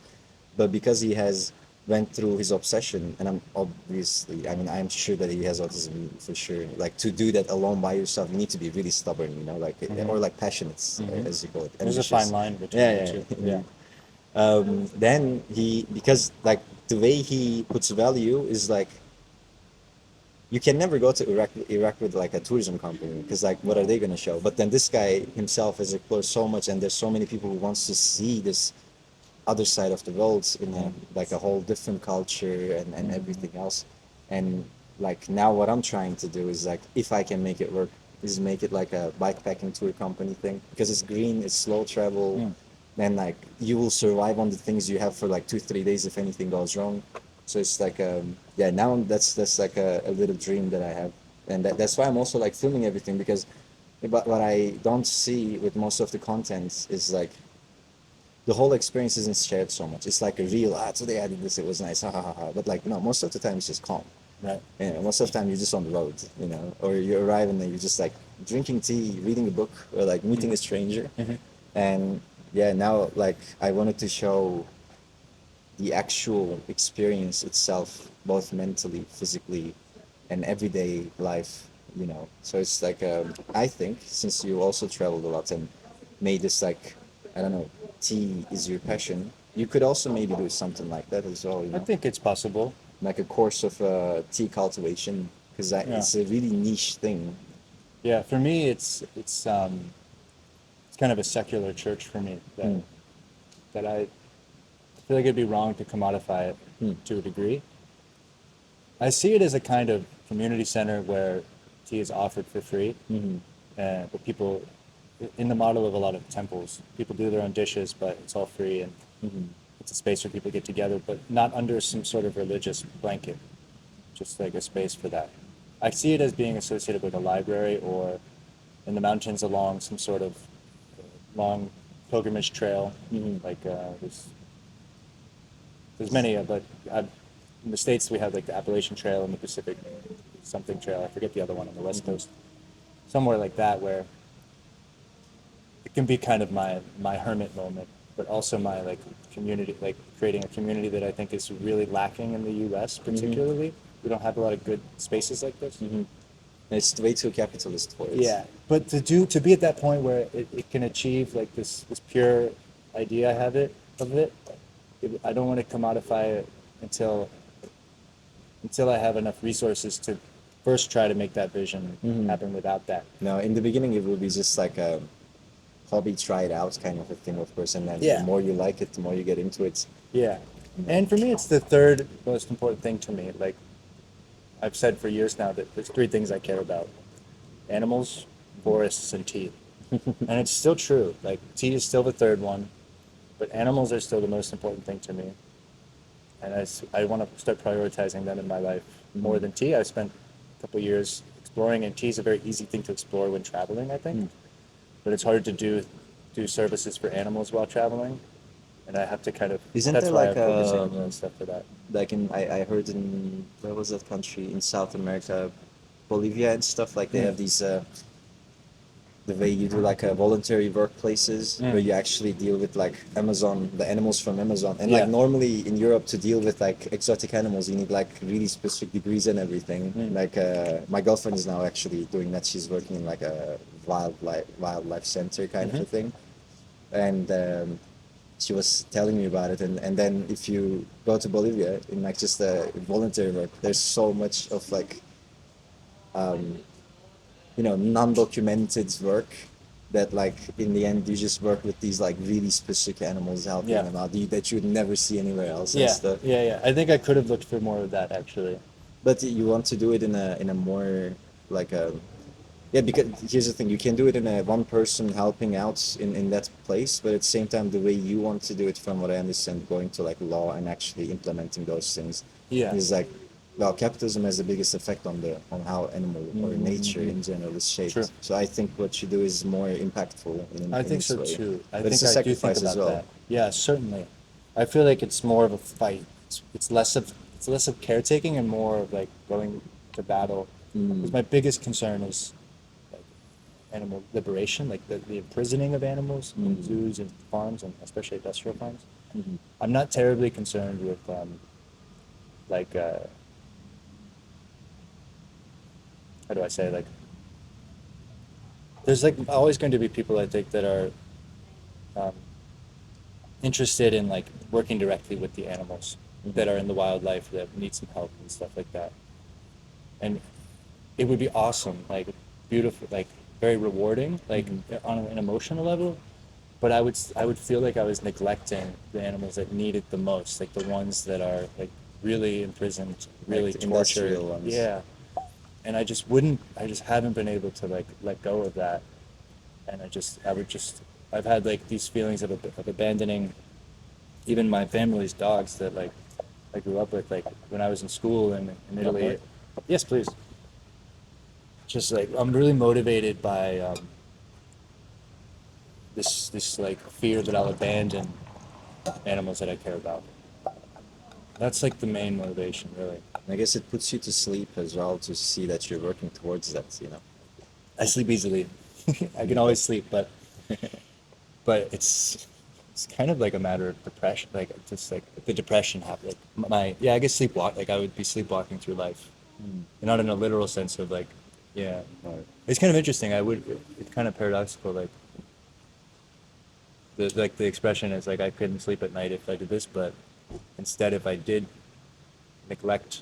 but because he has went through his obsession. And I'm obviously, I mean, I'm sure that he has autism for sure. Like to do that alone by yourself, you need to be really stubborn, you know, like or like passionate, as you call it. There's a Ambitious. fine line between Yeah, the yeah, two. yeah. Then he, because like the way he puts value is like, you can never go to Iraq with like a tourism company because like what are they going to show? But then this guy himself has explored so much, and there's so many people who wants to see this other side of the world in a, like a whole different culture and everything else. And like now what I'm trying to do is like, if I can make it work, is make it like a bikepacking tour company thing, because it's green, it's slow travel, and like you will survive on the things you have for like 2-3 days if anything goes wrong. So it's like yeah, now that's like a little dream that I have, and that's why I'm also like filming everything, because but what I don't see with most of the content is like the whole experience isn't shared so much. It's like a real, today I did this, it was nice, ha ha ha ha. But like, no, most of the time it's just calm. Right. You know, most of the time you're just on the road, you know, or you arrive and then you're just like drinking tea, reading a book, or like meeting a stranger. And yeah, now like I wanted to show the actual experience itself, both mentally, physically, and everyday life, you know. So it's like, I think since you also traveled a lot and made this like, I don't know, tea is your passion, you could also maybe do something like that as well, you I know, think it's possible. like a course of tea cultivation, because Yeah. it's a really niche thing. Yeah, for me, it's kind of a secular church for me that I feel like it'd be wrong to commodify it to a degree. I see it as a kind of community center where tea is offered for free, but people, in the model of a lot of temples, people do their own dishes, but it's all free, and it's a space where people get together, but not under some sort of religious blanket, just like a space for that. I see it as being associated with a library or in the mountains along some sort of long pilgrimage trail. Like there's many, but in the States we have like the Appalachian Trail and the Pacific something trail. I forget the other one on the West Coast. Somewhere like that where it can be kind of my hermit moment, but also my like community, like creating a community that I think is really lacking in the U.S. particularly. We don't have a lot of good spaces like this. It's way too capitalist for it. Yeah, but to be at that point where it can achieve like this pure idea I have of it, I don't want to commodify it until I have enough resources to first try to make that vision happen without that. No, in the beginning it will be just like a hobby, try it out kind of a thing, of course, and then Yeah. the more you like it, the more you get into it. Yeah, and for me, it's the third most important thing to me. Like I've said for years now that there's three things I care about: animals, forests, and tea. And it's still true. Like tea is still the third one, but animals are still the most important thing to me. And I want to start prioritizing them in my life more than tea. I spent a couple years exploring, and tea is a very easy thing to explore when traveling, I think. But it's hard to do services for animals while traveling, and I have to kind of. Isn't That's there why like I'm focusing on stuff for that. like I heard in where was that country in South America, Bolivia and stuff like they have these the way you do like voluntary workplaces where you actually deal with like Amazon, the animals from Amazon, and Yeah. like normally in Europe to deal with like exotic animals, you need like really specific degrees and everything. Like my girlfriend is now actually doing that. She's working in like a wildlife center kind of a thing, and she was telling me about it. And then if you go to Bolivia in like just a voluntary work, there's so much of like non-documented work that like in the end you just work with these like really specific animals helping Yeah. them out that you would never see anywhere else and Yeah, stuff. yeah. I think I could have looked for more of that actually. But you want to do it in a more like a yeah, because here's the thing, you can do it in a one person helping out in that place, but at the same time the way you want to do it from what I understand, going to like law and actually implementing those things Yeah. is like well, capitalism has the biggest effect on how animal or nature in general is shaped. True. So I think what you do is more impactful I in think this so way. too. I But think it's a I do think sacrifice about as well. that. Yeah, certainly. I feel like it's more of a fight. It's less of caretaking and more of like going to battle. 'Cause my biggest concern is like animal liberation, like the imprisoning of animals in zoos and farms, and especially industrial farms. I'm not terribly concerned with like how do I say, like there's like always going to be people I think that are um, interested in like working directly with the animals that are in the wildlife that need some help and stuff like that. And it would be awesome, like beautiful, like very rewarding, like on an emotional level. But I would feel like I was neglecting the animals that need it the most, like the ones that are like really imprisoned, really the tortured. industrial ones. Yeah. And I just haven't been able to like let go of that. And I've had like these feelings of abandoning even my family's dogs that like I grew up with, like when I was in school in Italy. Okay. Yes, please. Just like I'm really motivated by this like fear that I'll abandon animals that I care about. That's like the main motivation, really. I guess it puts you to sleep as well to see that you're working towards that. I sleep easily. I can always sleep, but it's kind of like a matter of depression, like just like the depression happened. Like I guess sleepwalk. Like I would be sleepwalking through life, not in a literal sense of like, yeah. It's kind of interesting. It's kind of paradoxical. Like the expression is like I couldn't sleep at night if I did this, but instead if I did neglect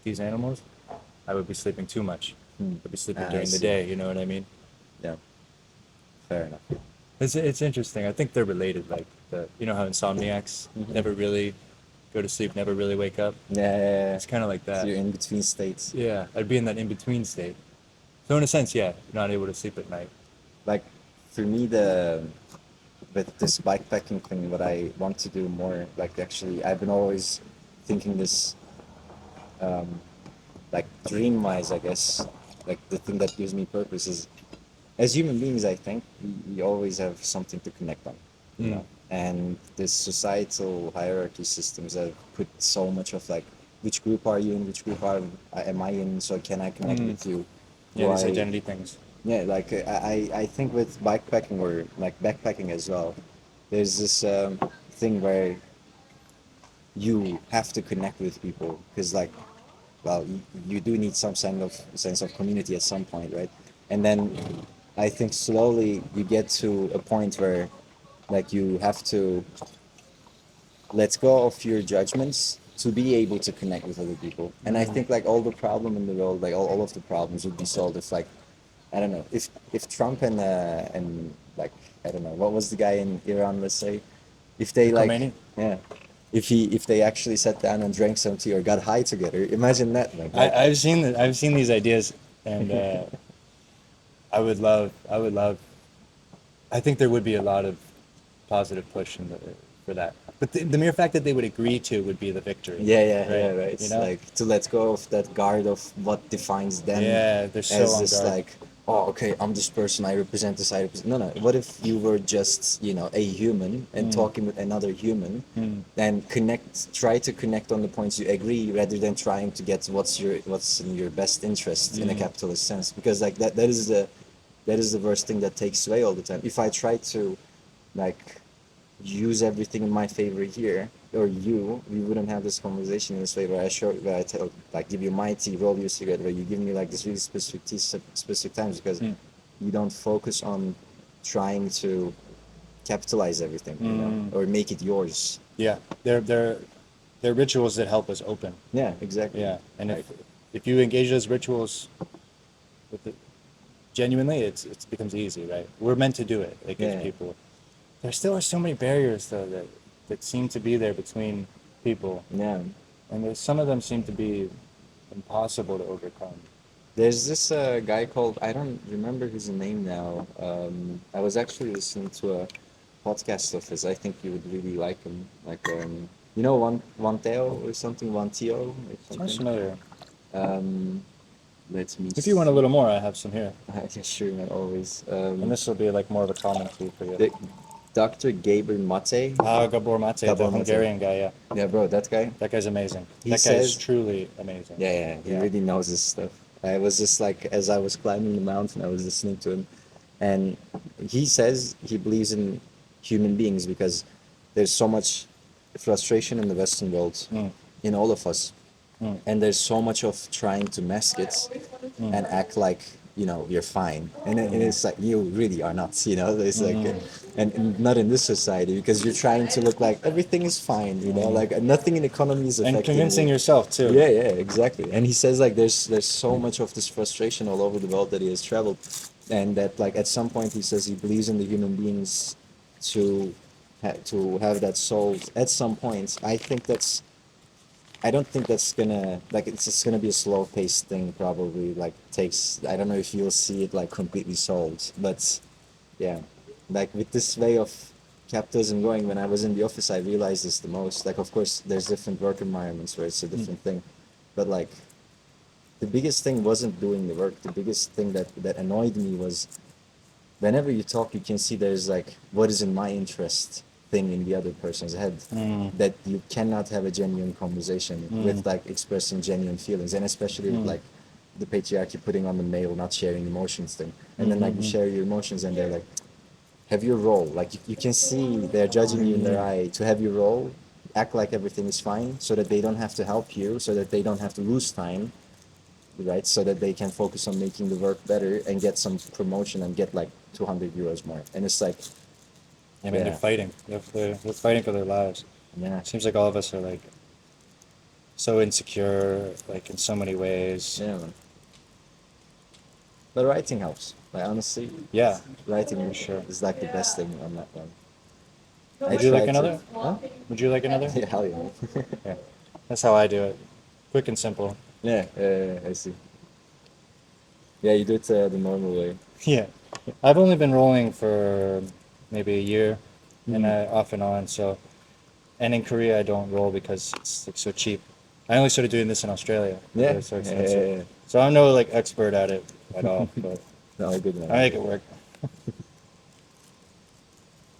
these animals, I would be sleeping too much. I'd be sleeping I during the see. day. You know what I mean? Yeah, fair enough. It's interesting. I think they're related. Like how insomniacs never really go to sleep, never really wake up. Yeah. It's kind of like So that. you're in between states. Yeah, I'd be in that in between state. So in a sense, yeah, you're not able to sleep at night. Like for me, with this bikepacking thing, what I want to do more, like actually, I've been always thinking this, like dream-wise, I guess, like the thing that gives me purpose is, as human beings, I think we always have something to connect on, you know. And this societal hierarchy systems have put so much of like, which group are you in, which group am I in, so can I connect with you? Yeah, these Why- identity things. Yeah, like I think with bikepacking or like backpacking as well, there's this thing where you have to connect with people because like, well, you do need some sense of community at some point, right? And then I think slowly you get to a point where like you have to let go of your judgments to be able to connect with other people. And I think like all the problem in the world, like all of the problems would be solved if like I don't know if Trump and like I don't know what was the guy in Iran, let's say, if they like Khomeini? yeah, if they actually sat down and drank some tea or got high together, imagine that. Like I've seen these ideas, and I would love I think there would be a lot of positive push for that. But the mere fact that they would agree to would be the victory. Right. You It's know? like to let go of that guard of what defines them Yeah, they're so as on this guard. like, oh, okay, I'm this person, I represent this, I represent. No, no. What if you were just, a human and talking with another human and try to connect on the points you agree rather than trying to get what's in your best interest in a capitalist sense. Because like that is the worst thing that takes away all the time. If I try to like use everything in my favor here, or we wouldn't have this conversation in this way where I tell, like, give you my tea, roll your cigarette, where you give me like this really specific tea, specific times, because you don't focus on trying to capitalize everything, or make it yours. Yeah, they're rituals that help us open. Yeah, exactly. Yeah, and Like, if you engage those rituals with it genuinely, it becomes easy, right? We're meant to do it. It gives Yeah. people. There still are so many barriers though that seem to be there between people, yeah. and some of them seem to be impossible to overcome. There's this guy called, I don't remember his name now. I was actually listening to a podcast of his. I think you would really like him. Like, One Teo or something, One Teo or Sounds something. familiar. Let me If you want a little more, I have some here, Yeah, sure, man, always. and this will be like more of a common food for you. Dr. Gabriel Mate. Gabor Mate, the Gabor Mate. Hungarian guy. Yeah, Yeah, bro, that guy. that guy's amazing. He That guy is says- truly amazing. Yeah, he Yeah. really knows his stuff. I was just like, as I was climbing the mountain, I was listening to him, and he says he believes in human beings because there's so much frustration in the Western world, in all of us, and there's so much of trying to mask it and act like you're fine, and it's like you really are not. It's like, and not in this society, because you're trying to look like everything is fine. Like nothing in economy is affecting And convincing you. yourself too. Yeah, exactly. And he says like there's so much of this frustration all over the world that he has traveled, and that like at some point he says he believes in the human beings to have that solved at some point. I don't think that's gonna like it's just gonna be a slow paced thing. Probably like takes. I don't know if you'll see it like completely solved, but yeah, like with this way of capitalism going, when I was in the office, I realized this the most. Like, of course, there's different work environments where it's a different thing, but like, the biggest thing wasn't doing the work. The biggest thing that annoyed me was whenever you talk, you can see there's like what is in my interest thing in the other person's head, that you cannot have a genuine conversation with like expressing genuine feelings, and especially with like the patriarchy putting on the male not sharing emotions thing, and then like you share your emotions and they're like, have your role. Like you can see they're judging you in their eye to have your role, act like everything is fine, so that they don't have to help you, so that they don't have to lose time, right? So that they can focus on making the work better and get some promotion and get like 200 euros more. And it's like, I mean, Yeah. they're fighting. They're fighting for their lives. yeah, It seems like all of us are like so insecure, like in so many ways. yeah, man. But writing helps. Like honestly, Yeah. writing For sure. is like the best thing on that one. Would you like tried to- another? Huh? Would you like another? Yeah, hell yeah. Yeah. That's how I do it. Quick and simple. Yeah, I see. Yeah, you do it the normal way. Yeah. I've only been rolling for maybe a year, and off and on. So, and in Korea I don't roll because it's like so cheap. I only started doing this in Australia. Yeah, because it's so yeah, expensive. yeah, yeah. So I'm no like expert at it at all, but No, good man. I make it work.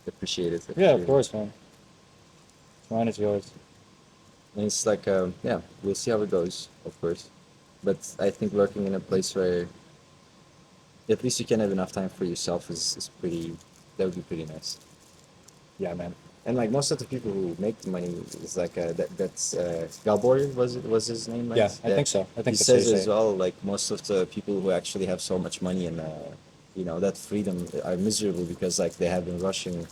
Appreciate it. Yeah, appreciate of course, man. Mine is yours. And it's like, yeah, we'll see how it goes, of course. But I think working in a place where at least you can have enough time for yourself is pretty, that would be pretty nice. Yeah, man. And like most of the people who make the money is like, that's Gabor, was his name, right? Yeah, I think so. I think He that's how you says say as it. well, like most of the people who actually have so much money and, that freedom are miserable because like they have been rushing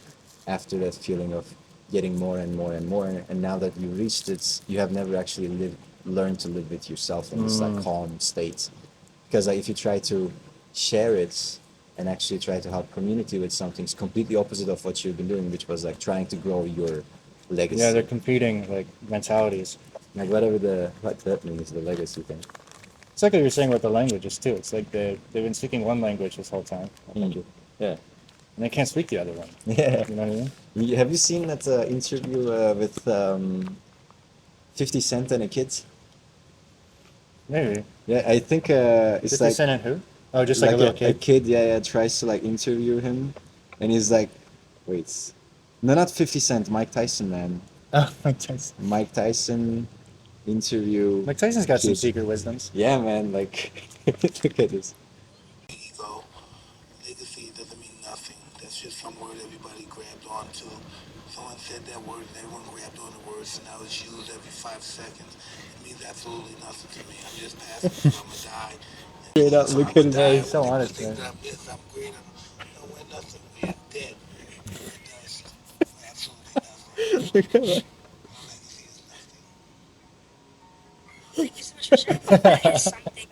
after that feeling of getting more and more and more. And now that you reached it, you have never actually learned to live with yourself in this like calm state. Because like if you try to share it and actually try to help community with something, it's completely opposite of what you've been doing, which was like trying to grow your legacy. Yeah, they're competing like mentalities. Like whatever what that means, the legacy thing. It's like what you're saying about the languages too. It's like they've been speaking one language this whole time. Yeah. and they can't speak the other one. Yeah. You know what I mean? Have you seen that interview with 50 Cent and a kid? Maybe. Yeah, I think it's 50 like Cent and who? Oh, just like a little a kid. kid, yeah, tries to like interview him, and he's like, wait, no, not 50 Cent, Mike Tyson, man. Oh, Mike Tyson. Mike Tyson interview. Mike Tyson's got some kid. secret wisdoms. Yeah, man, like, look at this. Ego, legacy doesn't mean nothing. That's just some word everybody grabbed onto. Someone said that word and everyone grabbed on the word, so now it's used every 5 seconds. It means absolutely nothing to me. I'm just passing through. I'm gonna die. Straight up, look at him. Yeah, he's so honest, Think man. that I'm this, I'm great. No, we're nothing. We're dead. We're dust. We're absolutely nothing. Look at that. My legacy is nothing. Thank you so much for sharing that. That is something.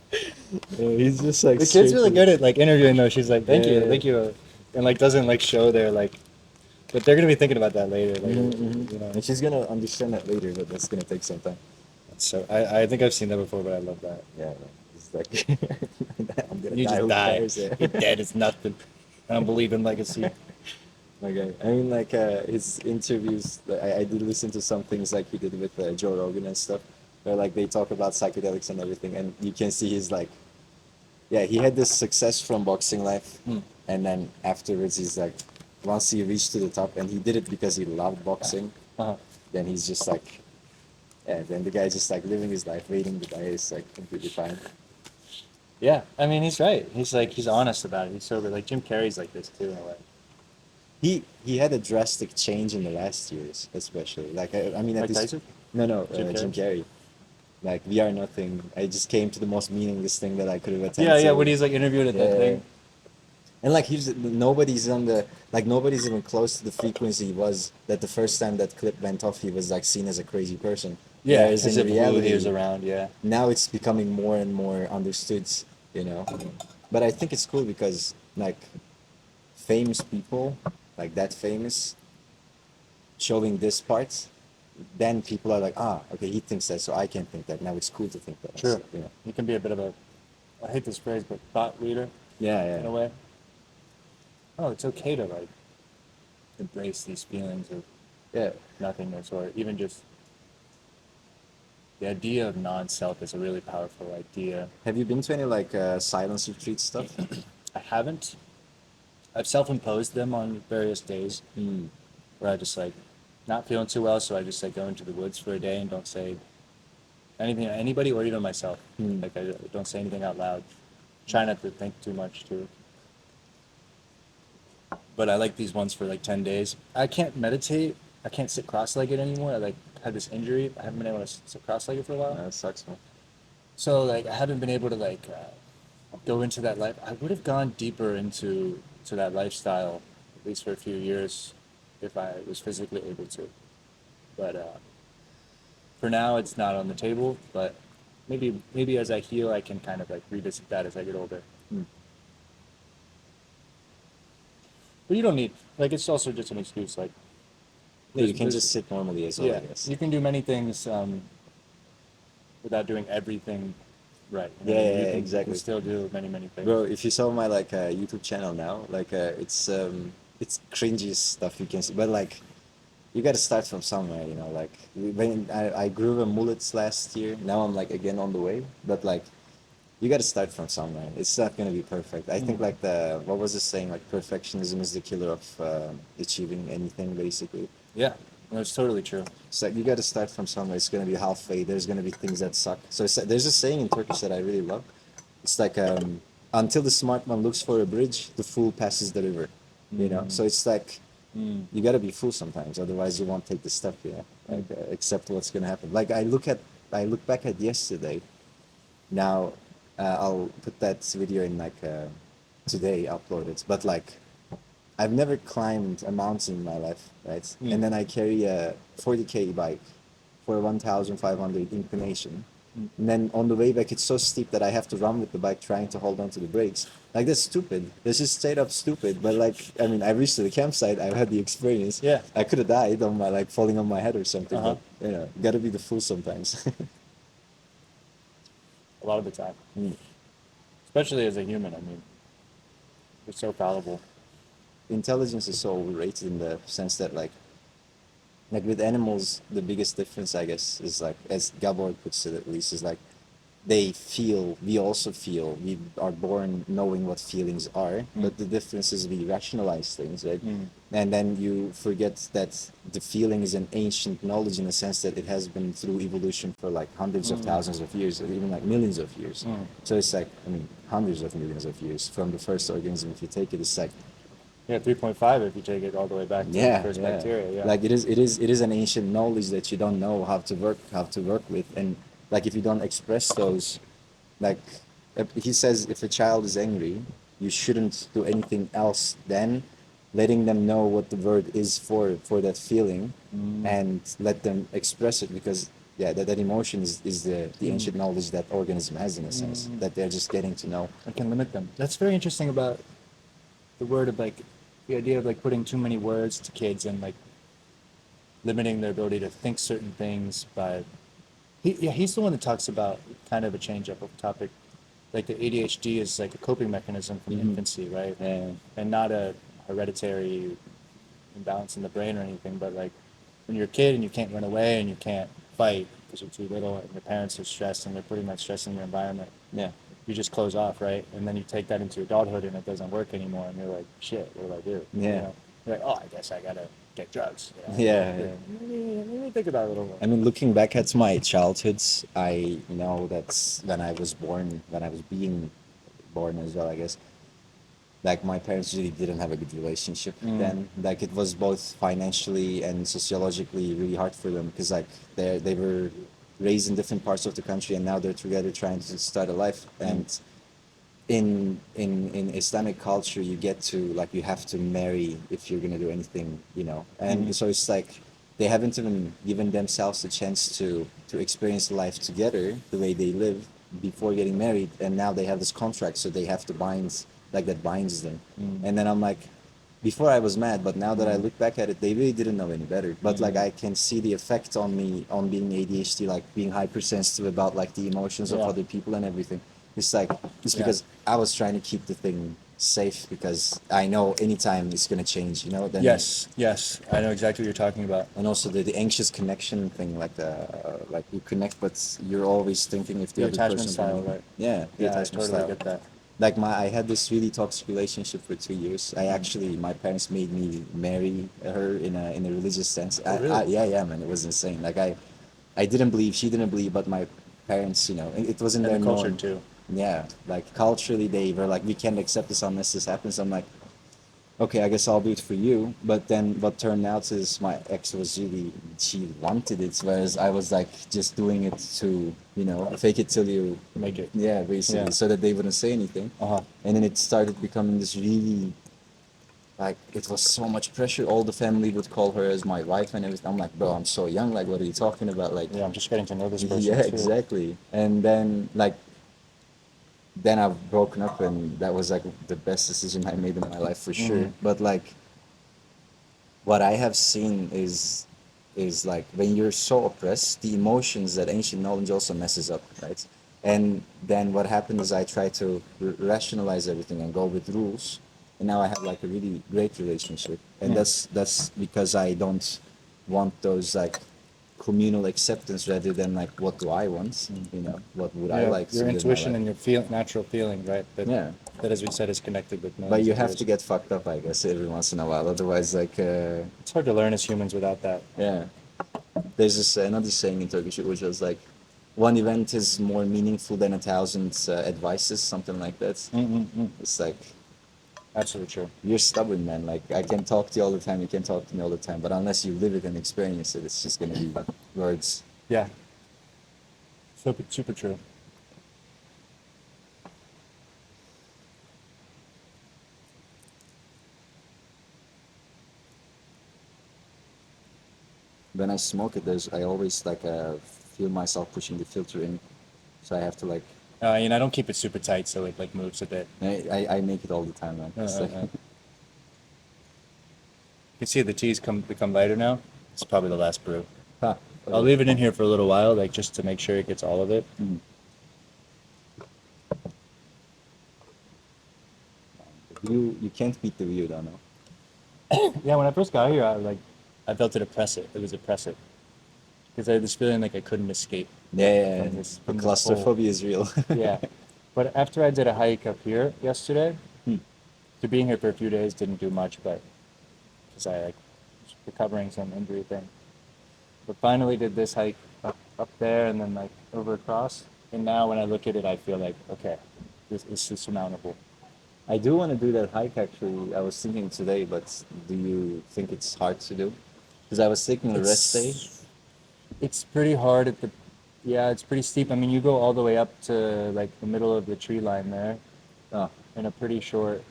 Yeah, he's just like The kid's really straight good at like interviewing though. She's like, thank you, Yeah. thank you, and like doesn't like show their like, but they're gonna be thinking about that later. Like, you know. And she's gonna understand that later, but that's gonna take some time. So I think I've seen that before, but I love that. Yeah, man. It's like I'm gonna You die. just Who die. cares? Yeah. You're dead. It's nothing. I don't believe in legacy. Okay. I mean, like his interviews. I did listen to some things like he did with Joe Rogan and stuff, where like they talk about psychedelics and everything, and you can see he's like, yeah, he had this success from boxing life, and then afterwards he's like, once he reached to the top, and he did it because he loved boxing. Uh-huh. Then he's just like, yeah. Then the guy's just like living his life, waiting to die is like completely fine. Yeah, I mean he's right. He's like he's honest about it. He's sober. Like Jim Carrey's like this too in a way. He had a drastic change in the last years, especially. Like I mean, at Mike this Tyson? no Jim Jim Carrey. Like we are nothing. I just came to the most meaningless thing that I could have attended. Yeah, yeah. to. When he's like interviewed at that Yeah. thing. And like nobody's on the like nobody's even close to the frequency he was that the first time that clip went off he was like seen as a crazy person. Yeah, Whereas as in if Lou reality was around. Yeah. now it's becoming more and more understood, you know. But I think it's cool because like famous people, like that famous, showing this part, then people are like, ah, okay, he thinks that, so I can think that. Now it's cool to think that. Sure. You know. He can be a bit of a, I hate this phrase, but thought leader Yeah, in a yeah. way. Oh, it's okay to like embrace these feelings of Yeah. nothingness, or even just the idea of non-self is a really powerful idea. Have you been to any like silence retreat stuff? I haven't. I've self-imposed them on various days where I just like not feeling too well, so I just like go into the woods for a day and don't say anything to anybody or even myself. Like I don't say anything out loud. Try not to think too much too. But I like these ones for like 10 days. I can't meditate. I can't sit cross-legged anymore. I like had this injury. I haven't been able to sit cross-legged for a while. That sucks, man. So like I haven't been able to like go into that life. I would have gone deeper into that lifestyle at least for a few years if I was physically able to. But for now, it's not on the table. But maybe as I heal, I can kind of like revisit that as I get older. But you don't need like it's also just an excuse. Like Yeah, you there's- can there's- just sit normally as well, yeah, I guess. you can do many things without doing everything right. You know, Yeah, you yeah, can- exactly. You can still do many things. Bro, if you saw my like YouTube channel now, like it's cringy stuff you can see, but like you got to start from somewhere, you know. Like when I grew a mullets last year, now I'm like again on the way, but like you got to start from somewhere. It's not gonna be perfect. I think like the what was the saying, like perfectionism is the killer of achieving anything, basically. Yeah, no, it's totally true. It's like you got to start from somewhere. It's gonna be halfway. There's gonna be things that suck. So there's a saying in Turkish that I really love. It's like until the smart one looks for a bridge, the fool passes the river. You know. So it's like you got to be fool sometimes, otherwise you won't take the step. Yeah. Like accept what's gonna happen. Like I look back at yesterday. Now I'll put that video in like today, upload it. But like I've never climbed a mountain in my life, right? And then I carry a 40K bike for 1,500 inclination. And then on the way back, it's so steep that I have to run with the bike trying to hold on to the brakes. Like, that's stupid. That's just straight up stupid. But, like, I mean, I reached to the campsite. I've had the experience. Yeah. I could have died on my, like, falling on my head or something. Uh-huh. But, you know, you got to be the fool sometimes. A lot of the time. Especially as a human, I mean, we're so fallible. intelligence is so overrated in the sense that like with animals, the biggest difference, I guess, is like, as Gabor puts it at least, is like they feel, we also feel, we are born knowing what feelings are, but the difference is we rationalize things, right? And then you forget that the feeling is an ancient knowledge in the sense that it has been through evolution for like hundreds of thousands of years, or even like millions of years. So it's like, I mean, hundreds of millions of years from the first organism, if you take it, it's like, Yeah, 3.5 if you take it all the way back to the first bacteria. Yeah. like it is an ancient knowledge that you don't know how to work with, and like if you don't express those, like he says, if a child is angry, you shouldn't do anything else than letting them know what the word is for that feeling, and let them express it, because that emotion is the ancient knowledge that organism has, in a sense, that they're just getting to know. I can limit them. That's very interesting about the word of like the idea of like putting too many words to kids and like limiting their ability to think certain things by he's the one that talks about kind of a change up of topic, like the ADHD is like a coping mechanism from infancy, right? And not a hereditary imbalance in the brain or anything, but like when you're a kid and you can't run away and you can't fight because you're too little and your parents are stressed and they're putting that stress in your environment, you just close off, right? And then you take that into adulthood and it doesn't work anymore, and you're like, shit, what do I do? Yeah. You know? You're like, oh, I guess I gotta get drugs. You know? Yeah. Maybe think about it a little more. I mean, looking back at my childhoods, I know that when I was being born as well, I guess, like my parents really didn't have a good relationship then. Like it was both financially and sociologically really hard for them, because like they were raised in different parts of the country, and now they're together trying to start a life. And in Islamic culture, you get to, like, you have to marry if you're gonna do anything, you know. And so it's like they haven't even given themselves a chance to experience life together the way they live before getting married, and now they have this contract, so they have to bind, like, that binds them. And then I'm like, before I was mad, but now that I look back at it, they really didn't know any better. But like I can see the effect on me on being ADHD, like being hypersensitive about like the emotions of other people and everything. It's like it's because I was trying to keep the thing safe, because I know anytime it's gonna change, you know. Then Yes, I know exactly what you're talking about. and also the anxious connection thing, like like you connect, but you're always thinking if the The other attachment person's style, gonna- right? Yeah, the Yeah, I attachment totally style. get that. Like I had this really toxic relationship for 2 years. I actually, my parents made me marry her in a religious sense. Really? Yeah, man, it was insane. Like I didn't believe, she didn't believe, but my parents, you know, it was in And their the culture norm. too. Yeah, like culturally they were like, we can't accept this unless this happens. I'm like, okay, I guess I'll do it for you. But then what turned out is my ex was really, she wanted it, whereas I was like just doing it to, you know, fake it till you Make it. Yeah, basically, Yeah. so that they wouldn't say anything. And then it started becoming this really, like, it was so much pressure. All the family would call her as my wife and everything. I'm like, bro, I'm so young. Like, what are you talking about? Like, Yeah, I'm just getting to know this person yeah, too. exactly. And then, like, then I've broken up, and that was like the best decision I made in my life for sure. But like, what I have seen is like when you're so oppressed, the emotions, that ancient knowledge also messes up, right? And then what happened is I try to rationalize everything and go with rules, and now I have like a really great relationship, and that's because I don't want those like communal acceptance, rather than like what do I want, you know, what would I Yeah, like to your live my intuition life. and your natural feeling, right? That, Yeah. that, as we said, is connected with But millions you of have years. to get fucked up, I guess, every once in a while. Otherwise, like, It's hard to learn as humans without that. yeah. There's this another saying in Turkish, which was like, one event is more meaningful than 1,000 advices, something like that. It's like, Absolutely true. you're stubborn, man. Like, I can talk to you all the time, you can talk to me all the time, but unless you live it and experience it, it's just gonna be words. Yeah. Super, super true. When I smoke it, I always like feel myself pushing the filter in, so I have to like, I don't keep it super tight, so it like moves a bit. I make it all the time, man. It's like, You can see the teas become lighter now. It's probably the last brew. huh. I'll leave it in here for a little while, like just to make sure it gets all of it. You can't beat the view, though, no? Yeah, when I first got here, I felt it oppressive. It was oppressive because I had this feeling like I couldn't escape Yeah, from this the whole. claustrophobia is real. Yeah, but after I did a hike up here yesterday, Hmm. to being here for a few days didn't do much, but because I like was recovering some injury thing. But finally did this hike up there and then like over across. And now when I look at it, I feel like okay, this is surmountable. I do want to do that hike actually. I was thinking today, but do you think it's hard to do? Because I was taking a rest day. It's pretty hard at the, yeah, it's pretty steep. I mean, you go all the way up to like the middle of the tree line there Oh, in a pretty short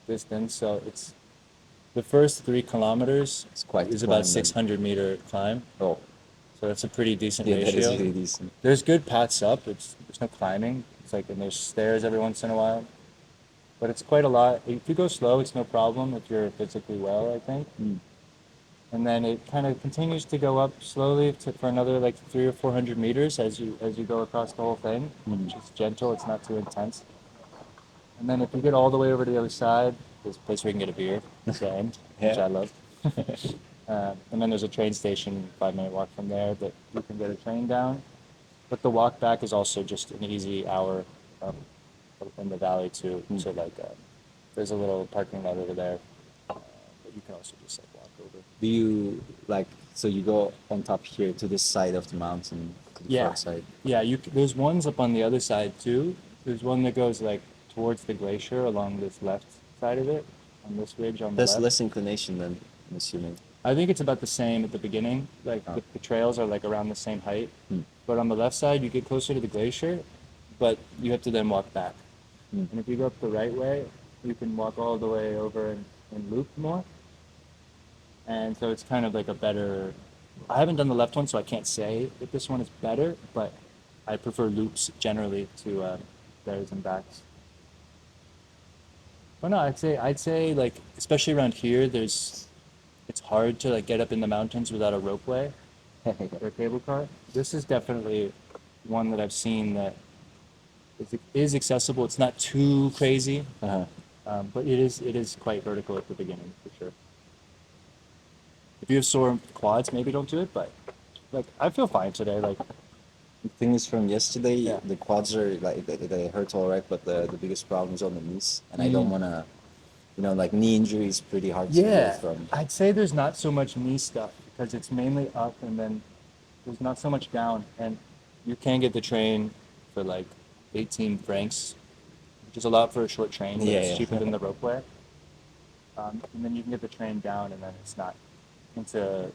distance. So it's the first 3 kilometers it's quite the is about climb then. 600-meter climb. Oh, So that's a pretty decent yeah, that is ratio. really decent. There's good paths up. There's no climbing. It's like, and there's stairs every once in a while. But it's quite a lot. If you go slow, it's no problem if you're physically well, I think. Mm. And then it kind of continues to go up slowly for another like 300 or 400 meters as you go across the whole thing, which is gentle. It's not too intense. And then if you get all the way over to the other side, there's a place where you can get a beer at the end, which Yeah. I love. And then there's a train station, 5 minute walk from there that you can get a train down. But the walk back is also just an easy hour um, in the valley too. So like there's a little parking lot over there, but you can also just like walk over. Do you like, so you go on top here to this side of the mountain, to the Yeah, far side? yeah. There's ones up on the other side too. There's one that goes like towards the glacier along this left side of it, on this ridge on the There's left. less inclination then, I'm assuming. I think it's about the same at the beginning. Like Oh. the trails are like around the same height. Hmm. But on the left side, you get closer to the glacier, but you have to then walk back. Hmm. And if you go up the right way, you can walk all the way over and loop more. And so it's kind of like a better. I haven't done the left one, so I can't say if this one is better, but I prefer loops generally to theirs and backs. But no, I'd say like especially around here, it's hard to like get up in the mountains without a ropeway or a cable car. This is definitely one that I've seen that is accessible. It's not too crazy, Uh-huh. but it is quite vertical at the beginning for sure. If you have sore quads, maybe don't do it. But like I feel fine today. Like The thing is, from yesterday, Yeah. the quads are like, they hurt all right, but the biggest problem is on the knees. And I don't want to, like knee injury is pretty hard to heal yeah, from. I'd say there's not so much knee stuff because it's mainly up and then there's not so much down. And you can get the train for like 18 francs, which is a lot for a short train, but Yeah, it's yeah. cheaper than the ropeway. And then you can get the train down, and then it's not into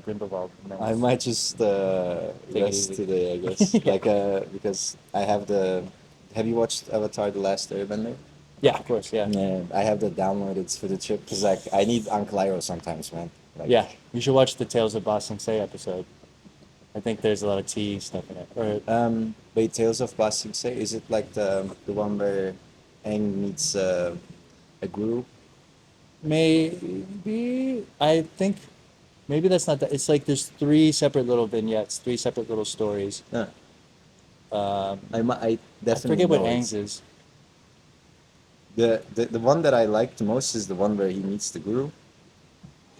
Grindelwald. And then I it's- might just Take it rest easy. today, I guess. Yeah. Like, because I have have you watched Avatar: The Last Airbender? Yeah, of course, yeah. Yeah, I have that downloaded for the trip because like I need Uncle Iroh sometimes, man. Like, Yeah, you should watch the Tales of Ba Sing Se episode. I think there's a lot of tea stuff in it. Or wait, Tales of Ba Sing Se, is it like the one where Aang meets a guru? maybe I think maybe that's not that. It's like there's 3 separate little vignettes, 3 separate little stories. Yeah. Um, I I definitely forget what know it. Aang's is. The one that I liked the most is the one where he meets the guru.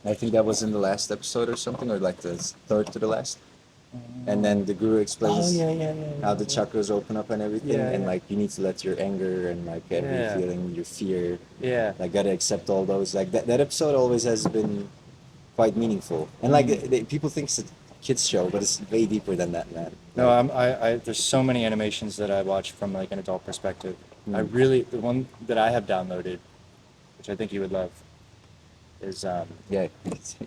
I think that was in the last episode or something, or like the third to the last. And then the guru explains how the chakras open up and everything, Yeah, and yeah. like you need to let your anger and like every Yeah. feeling, your fear, Yeah. like gotta accept all those. Like that episode always has been quite meaningful, and like people think it's a kids show, but it's way deeper than that, man. No, Like, there's so many animations that I watch from like an adult perspective. The one that I have downloaded, which I think you would love, is yeah,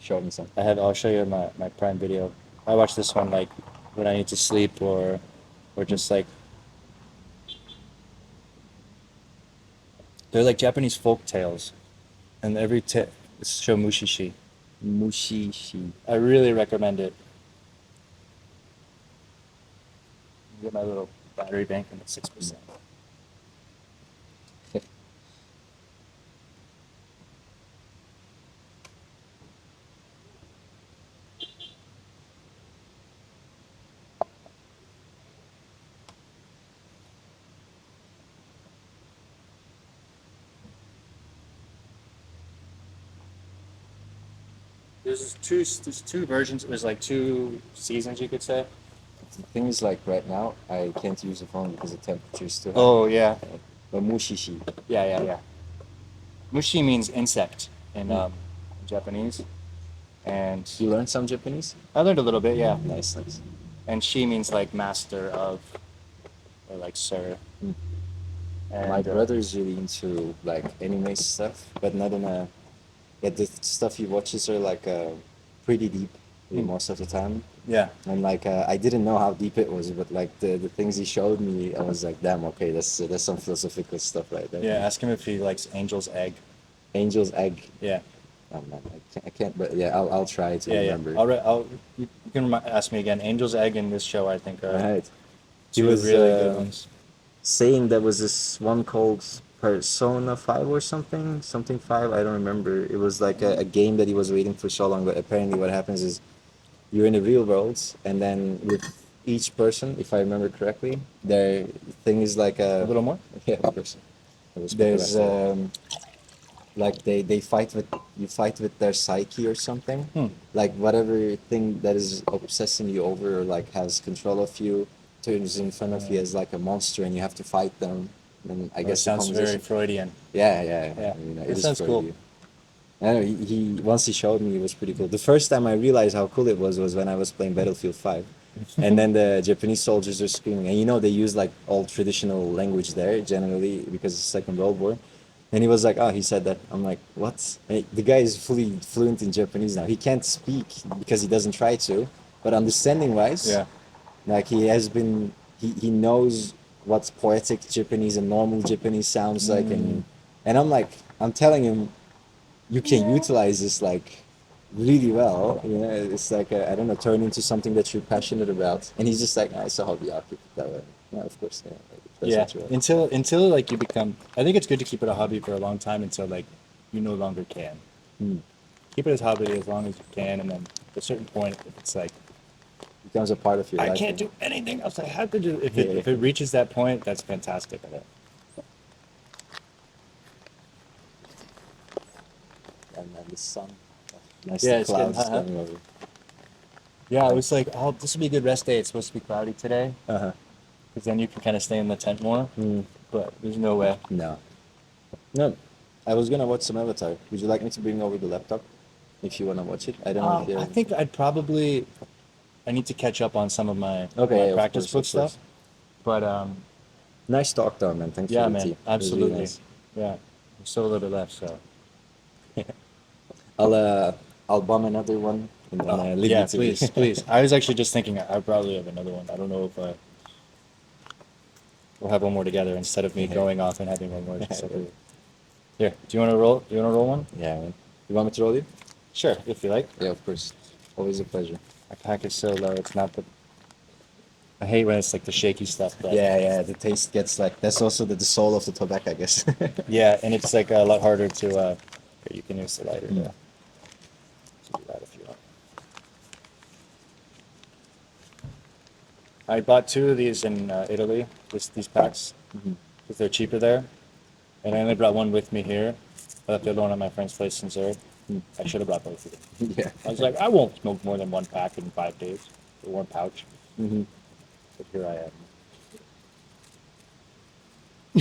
show me some. I'll show you my Prime Video. I watch this one like when I need to sleep or just like they're like Japanese folk tales, and it's show Mushishi. Mushishi. I really recommend it. Get my little battery bank and it's 6%. There's two versions. There's like two seasons, you could say. The thing is, like right now, I can't use the phone because the temperature is too high. Oh yeah, But mushishi. yeah. Mushi means insect in Japanese, and You learned some Japanese? I learned a little bit, yeah. Nice, nice. And shi means like master of, or like sir. And, My brother's really into like anime stuff, but not in a. Yeah, the stuff he watches are like pretty deep most of the time. Yeah. And like I didn't know how deep it was, but like the things he showed me, I was like, damn, okay, that's some philosophical stuff right there. Yeah, ask him if he likes Angel's Egg. Angel's Egg. Yeah. Oh man, I can't. But yeah, I'll try to remember. You can ask me again. Angel's Egg and this show, I think, are Right. He two was really good ones. saying there was this one called Persona 5 or something 5. I don't remember. It was like a game that he was waiting for so long. But apparently, what happens is you're in the real world, and then with each person, if I remember correctly, their thing is like A little more? yeah, of course. There's Like they fight with you fight with their psyche or something. Like whatever thing that is obsessing you over or like has control of you turns in front of you as like a monster and you have to fight them. And I guess the sounds very conversation. Freudian. Yeah. Yeah. I mean, That it is sounds cool. Freudian. I know he once he showed me it was pretty cool. The first time I realized how cool it was when I was playing Battlefield 5. And then the Japanese soldiers are screaming, and you know they use like all traditional language there generally because it's Second World War. And he was like, "Oh, he said that." I'm like, "What?" And the guy is fully fluent in Japanese now. He can't speak because he doesn't try to, but understanding wise, Yeah. like he knows what poetic Japanese and normal Japanese sounds like, and I'm like, I'm telling him, you can utilize this like really well. You know, it's like I don't know, turn into something that you're passionate about. And he's just like, "Ah, it's a hobby. I'll keep it that way." Yeah, of course. Yeah, like, if that's Yeah. what you want. Until like you become, I think it's good to keep it a hobby for a long time until like you no longer can. Keep it as a hobby as long as you can, and then at a certain point, if it's like Becomes a part of your I life. can't do anything else I have to do. Yeah. If it reaches that point, that's fantastic. I think. And then the sun. Nice Yeah, it's clouds getting hot. coming over. Yeah, I was like, oh, this would be a good rest day. It's supposed to be cloudy today, Uh-huh. because then you can kind of stay in the tent more. But there's no way. No. No. I was gonna watch some Avatar. Would you like me to bring over the laptop if you wanna watch it? I don't know if you I think I need to catch up on some of my, Okay, my yeah, of practice course, book of stuff. course. But Nice talk though, man. Thanks yeah, for the man, tea. It was really absolutely. nice. Yeah, there's still a little bit left, so. I'll bomb another one and then leave Yeah, you to please, it. please. I was actually just thinking I probably have another one. I don't know if we'll have one more together instead of me going off and having one more. Just separately. Here, do you want to roll? Do you want to roll one? Yeah, man. You want me to roll you? Sure, if you like. Yeah, of course. Always a pleasure. My pack is so low. It's not the. I hate when it's like the shaky stuff. But Yeah. The taste gets like that's also the soul of the tobacco, I guess. yeah, and it's like a lot harder to. Here, you can use the lighter. Yeah. Do that if you want. I bought 2 of these in Italy. These packs because they're cheaper there, and I only brought one with me here. I left the other one at my friend's place in Zurich. I should have brought both of them. Yeah. I was like, I won't smoke more than 1 pack in 5 days, or 1 pouch. But here I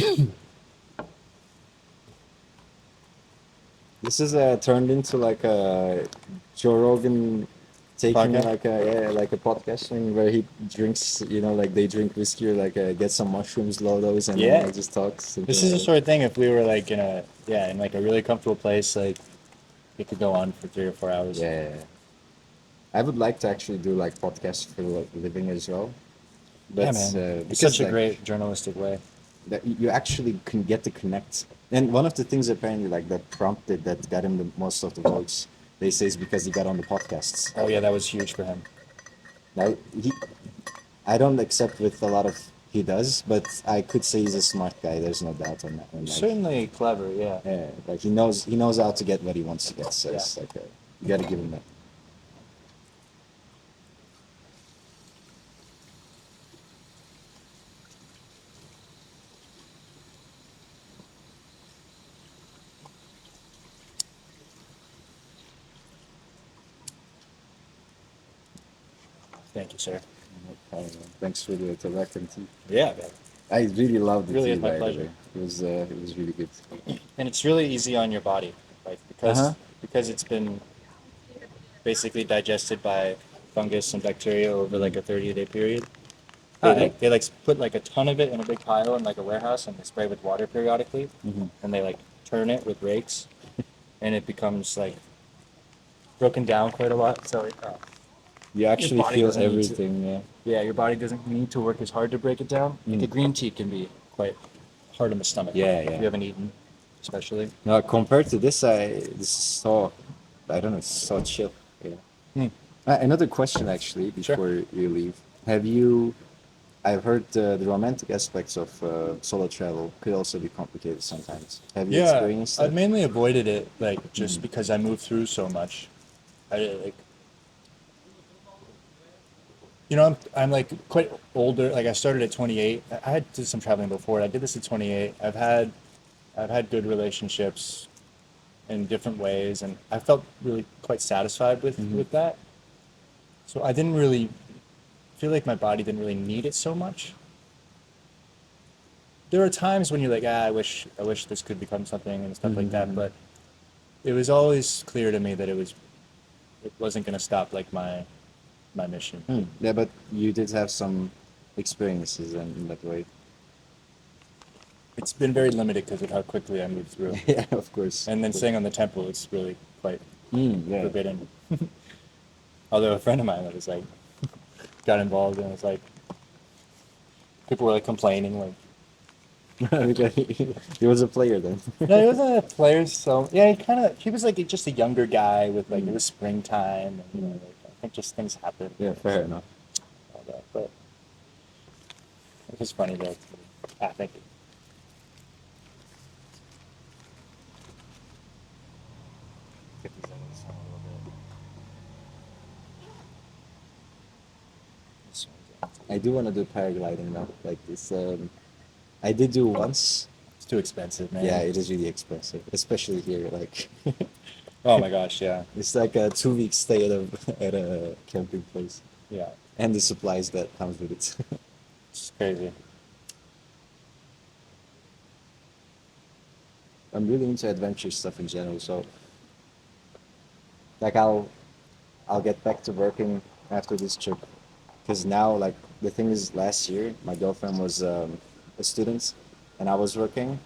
am. This is turned into like a Joe Rogan taking Podcast? like a podcast thing where he drinks, like they drink whiskey or like get some mushrooms, load those, and Yeah. then like, just talks. This is the sort of thing. If we were like in like a really comfortable place, like it could go on for 3 or 4 hours. Yeah. I would like to actually do like podcasts for like, living as well. But, Yeah, man. It's because, such a like, great journalistic way. that you actually can get to connect. And one of the things apparently like that prompted that got him the most of the votes, they say is because he got on the podcasts. Oh yeah, that was huge for him. Now I don't accept with a lot of he does, but I could say he's a smart guy. There's no doubt on that one. Like, Certainly clever, yeah. yeah, like he knows how to get what he wants to get. So it's like you got to give him that. Thank you, sir. Thanks for the welcome tea. Yeah, I really loved the Really tea, is my by the pleasure. way. It was really good. and it's really easy on your body, like Uh-huh. because it's been basically digested by fungus and bacteria over like a 30-day period. Ah, yeah. They like put like a ton of it in a big pile in like a warehouse, and they spray with water periodically, Mhm. and they like turn it with rakes, and it becomes like broken down quite a lot. So You actually body feel doesn't need to- everything, yeah. yeah, your body doesn't need to work as hard to break it down. Like a Mm. green tea can be quite hard on the stomach. Yeah, If yeah. you haven't eaten, especially. Now compared to this, this is so, I don't know, it's so chill. Yeah. Hmm. Another question actually Sure. before you leave. I've heard the romantic aspects of solo travel could also be complicated sometimes. Have you Yeah, experienced I've that? mainly avoided it, like just because I moved through so much. I like, I'm like quite older. Like I started at 28. I had did some traveling before. I did this at 28. I've had good relationships in different ways, and I felt really quite satisfied with that. So I didn't really feel like my body didn't really need it so much. There are times when you're like, I wish this could become something and stuff like that, but it was always clear to me that it wasn't going to stop like my mission. Yeah, but you did have some experiences in that way. It's been very limited because of how quickly I moved through. Yeah, of course. And then staying on the temple, it's really quite Yeah. forbidden. Although a friend of mine was like, got involved and it was like, people were like complaining, like, Okay. He was a player then. no, he wasn't a player, so yeah, he was like just a younger guy with like, it was springtime, and like, I think just things happen. Yeah, fair enough. All that, but it was funny though. I think. I do want to do paragliding now. Like this, I did do once. It's too expensive, man. Yeah, it is really expensive, especially here. Like, Oh my gosh, yeah, it's like a 2 week stay at a camping place, yeah, and the supplies that comes with it. it's crazy. I'm really into adventure stuff in general, so like I'll get back to working after this trip, because now like the thing is, last year my girlfriend was a student, and I was working,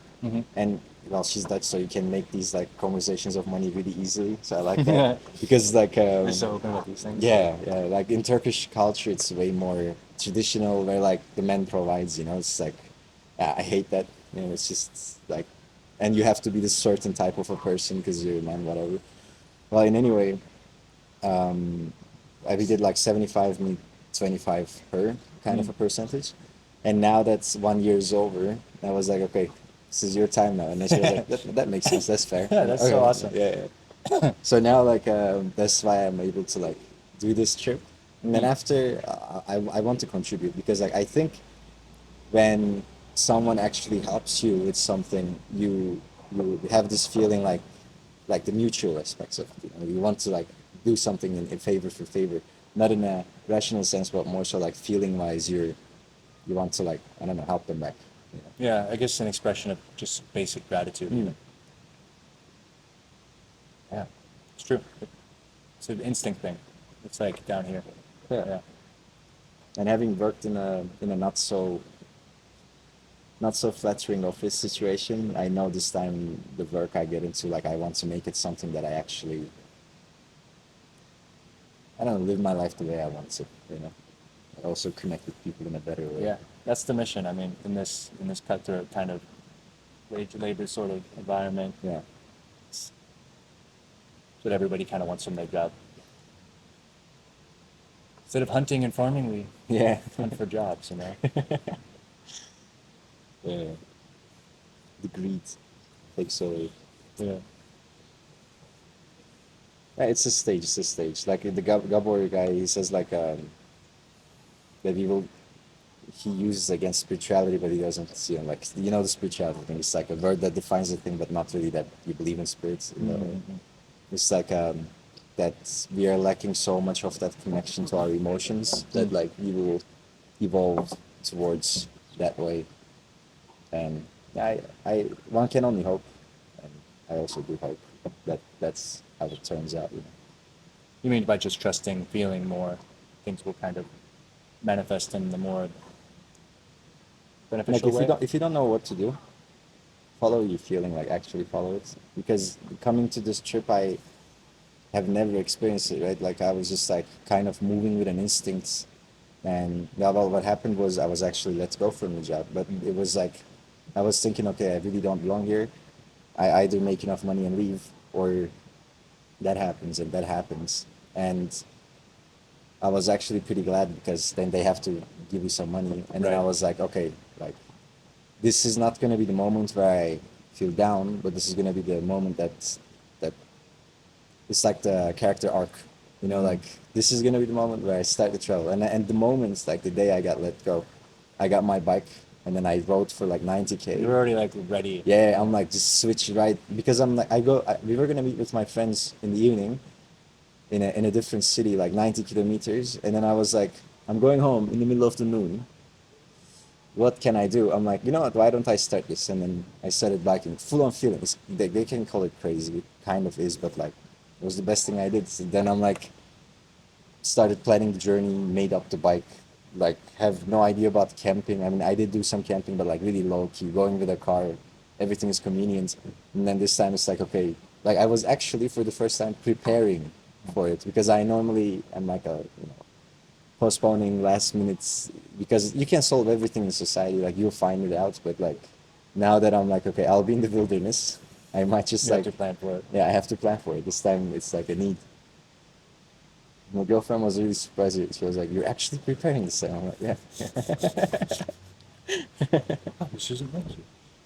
and well, she's Dutch, so you can make these like conversations of money really easily. So I like that because like They're so open with these things. yeah, yeah, like in Turkish culture, it's way more traditional, where like the man provides. It's like I hate that. It's just like, and you have to be this certain type of a person because you're a man, whatever. Well, in any way, we did like 75 me, 25 her kind of a percentage, and now that's 1 year is over. I was like, okay, this is your time now, and then she was like, that makes sense, that's fair. Yeah, that's so awesome. Yeah, yeah. So now like that's why I'm able to like do this trip, and then after I want to contribute, because like I think when someone actually helps you with something, you have this feeling like the mutual aspects of it. You want to like do something in favor for favor, not in a rational sense, but more so like feeling wise. You want to like, I don't know, help them back. Yeah, I guess an expression of just basic gratitude. Mm. Yeah, it's true. It's an instinct thing. It's like down here. Yeah. And having worked in a not so flattering office situation, I know this time the work I get into, like I want to make it something that I actually, I don't know, live my life the way I want to, I also connect with people in a better way. Yeah, that's the mission. I mean, in this cutthroat kind of wage labor sort of environment, Yeah. it's what everybody kind of wants from their job. Instead of hunting and farming, we Yeah. hunt for jobs. Yeah. The greed takes away. Yeah. Yeah, it's a stage. It's a stage. Like the Gabor guy, he says like that he uses against spirituality, but he doesn't like the spirituality thing. It's like a word that defines a thing, but not really that you believe in spirits. It's like that we are lacking so much of that connection to our emotions that like we will evolve towards that way. And I one can only hope, and I also do hope that that's how it turns out. You know? You mean by just trusting, feeling more, things will kind of manifest in the more Like beneficial way? if you don't know what to do, follow your feeling. Like actually follow it. Because coming to this trip, I have never experienced it. Right, like I was just like kind of moving with an instinct. And yeah, well, what happened was I was actually let go from the job, but it was like I was thinking, okay, I really don't belong here. I either make enough money and leave, or that happens and that happens. And I was actually pretty glad because then they have to give you some money. And then I Right. was like, okay, like this is not going to be the moment where I feel down, but this is going to be the moment that it's like the character arc, you know, like this is going to be the moment where I start to travel. And the moments, like the day I got let go, I got my bike and then I rode for like 90K. You're already like ready. Yeah, I'm like just switch right because I'm like we were gonna meet with my friends in the evening, in a different city like 90 kilometers, and then I was like, I'm going home in the middle of the noon. What can I do? I'm like, you know what? Why don't I start this? And then I started biking, full on feelings. They can call it crazy, it kind of is, but like, it was the best thing I did. So then I'm like, started planning the journey, made up the bike, like have no idea about camping. I mean, I did do some camping, but like really low key, going with a car, everything is convenient. And then this time it's like, okay, like I was actually for the first time preparing for it because I normally am like a, you know, postponing last minutes because you can solve everything in society, like you'll find it out. But like now that I'm like, okay, I'll be in the wilderness, I might just You like, have to plan for it. yeah, I have to plan for it. This time it's like a need. My girlfriend was really surprised. She was like, "You're actually preparing this time." I'm like, "Yeah." This isn't easy.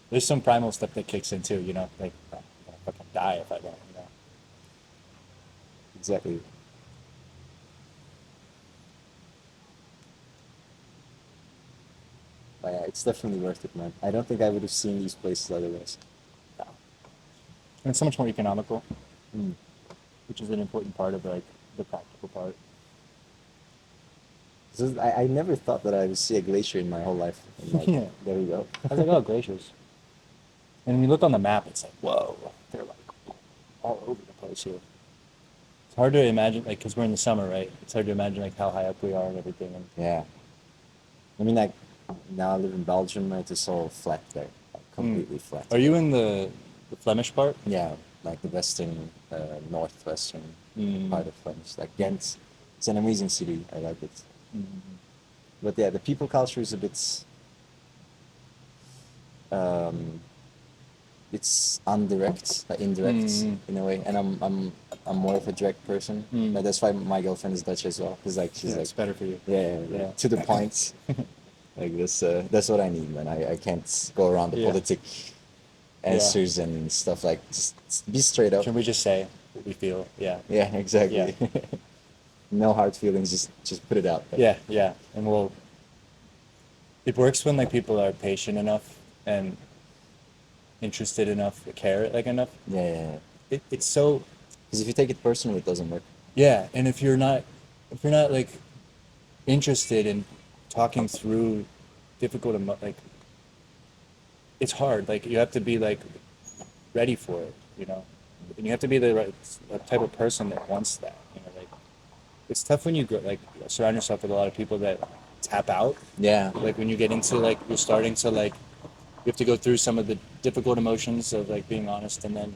There's some primal stuff that kicks in too, you know, like I'm gonna fucking die if I don't, you know. Exactly. But yeah, it's definitely worth it, man. I don't think I would have seen these places otherwise. And it's so much more economical, Mm. which is an important part of like the practical part. I never thought that I would see a glacier in my whole life. And like, Yeah. there we go. I was like, oh, glaciers. And when you look on the map, it's like, whoa, they're like all over the place here. It's hard to imagine, like, because we're in the summer, right? It's hard to imagine like how high up we are and everything. And Yeah. I mean, like, now I live in Belgium, right? It's all flat there. Like, completely flat. are you in the Flemish part? Yeah, like the western, northwestern Mm. part of Flemish, like Ghent. It's an amazing city. I like it. Mm. But yeah, the people culture is a bit. It's indirect, Mm. in a way, and I'm more of a direct person. Mm. But that's why my girlfriend is Dutch as well, because like she's Yeah, like, it's better for you. yeah, to the point. Like this, that's what I need, man. I can't go around the Yeah. politic answers and stuff. Like just be straight up. Can we just say what we feel? Yeah. Yeah, exactly. No hard feelings. Just put it out there. Yeah, yeah. And it works when like people are patient enough and interested enough, care like enough. Yeah. It's so, Because if you take it personally, it doesn't work. yeah. And if you're not like interested in talking through difficult like it's hard. Like you have to be like ready for it, you know. And you have to be the right type of person that wants that. You know, like it's tough when you like surround yourself with a lot of people that tap out. Yeah. Like when you get into like you're starting to like you have to go through some of the difficult emotions of like being honest, and then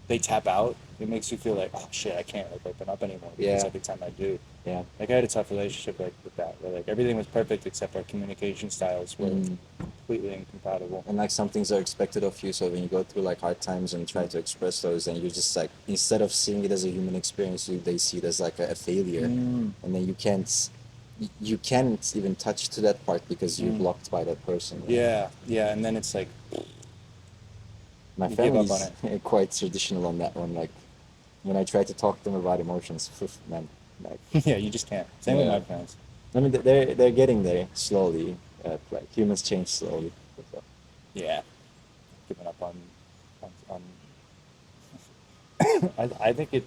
they tap out. It makes you feel like, oh shit, I can't like open up anymore because Yeah. every time I do, Yeah. like I had a tough relationship like with that, where like everything was perfect except our communication styles were completely incompatible. And like some things are expected of you, so when you go through like hard times and try to express those, and you're just like, instead of seeing it as a human experience, they see it as like a failure, and then you can't even touch to that part because you're blocked by that person. Yeah, yeah, and then it's like, My You give up family's on quite traditional on that one. Like when I try to talk to them about emotions, man, like yeah, you just can't. Same with Yeah. my parents. I mean they're getting there slowly. Like humans change slowly. But, Yeah, giving up on I think it.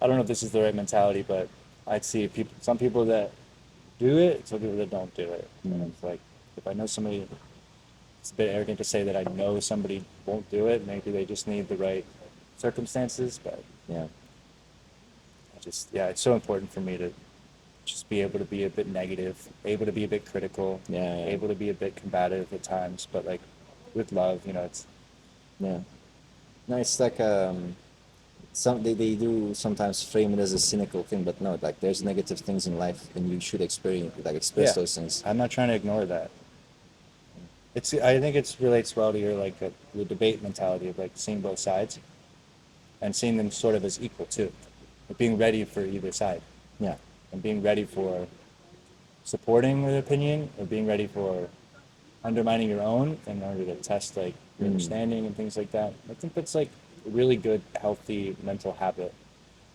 I don't know if this is the right mentality, but I see some people that do it, some people that don't do it. And it's like, if I know somebody, it's a bit arrogant to say that I know somebody won't do it. Maybe they just need the right circumstances, but Yeah. yeah, it's so important for me to just be able to be a bit negative, able to be a bit critical, Yeah. able to be a bit combative at times, but like with love, it's Yeah. No, it's like they do sometimes frame it as a cynical thing, but no, like there's negative things in life and you should experience like express yeah. those things. I'm not trying to ignore that. I think it relates well to your like the debate mentality of like seeing both sides and seeing them sort of as equal too, like being ready for either side Yeah. and being ready for supporting an opinion or being ready for undermining your own in order to test like your understanding and things like that. I think that's like a really good, healthy mental habit.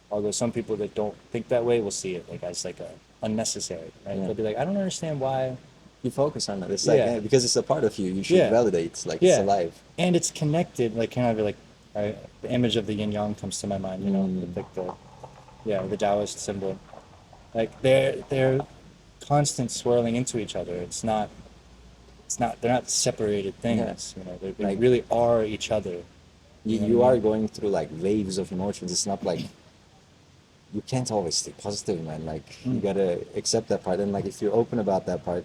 Although some people that don't think that way will see it like as like a unnecessary, right? Yeah. They'll be like, I don't understand why. You focus on it. It's like Yeah. because it's a part of you. You should Yeah. validate. Like it's Yeah, alive. and it's connected. Like kind of like the image of the yin yang comes to my mind. With like the Taoist symbol. Like they're constant swirling into each other. They're not separated things. They Like- really are each other. You are going through like waves of emotions. It's not like you can't always stay positive, man. Like you gotta accept that part, and like if you're open about that part,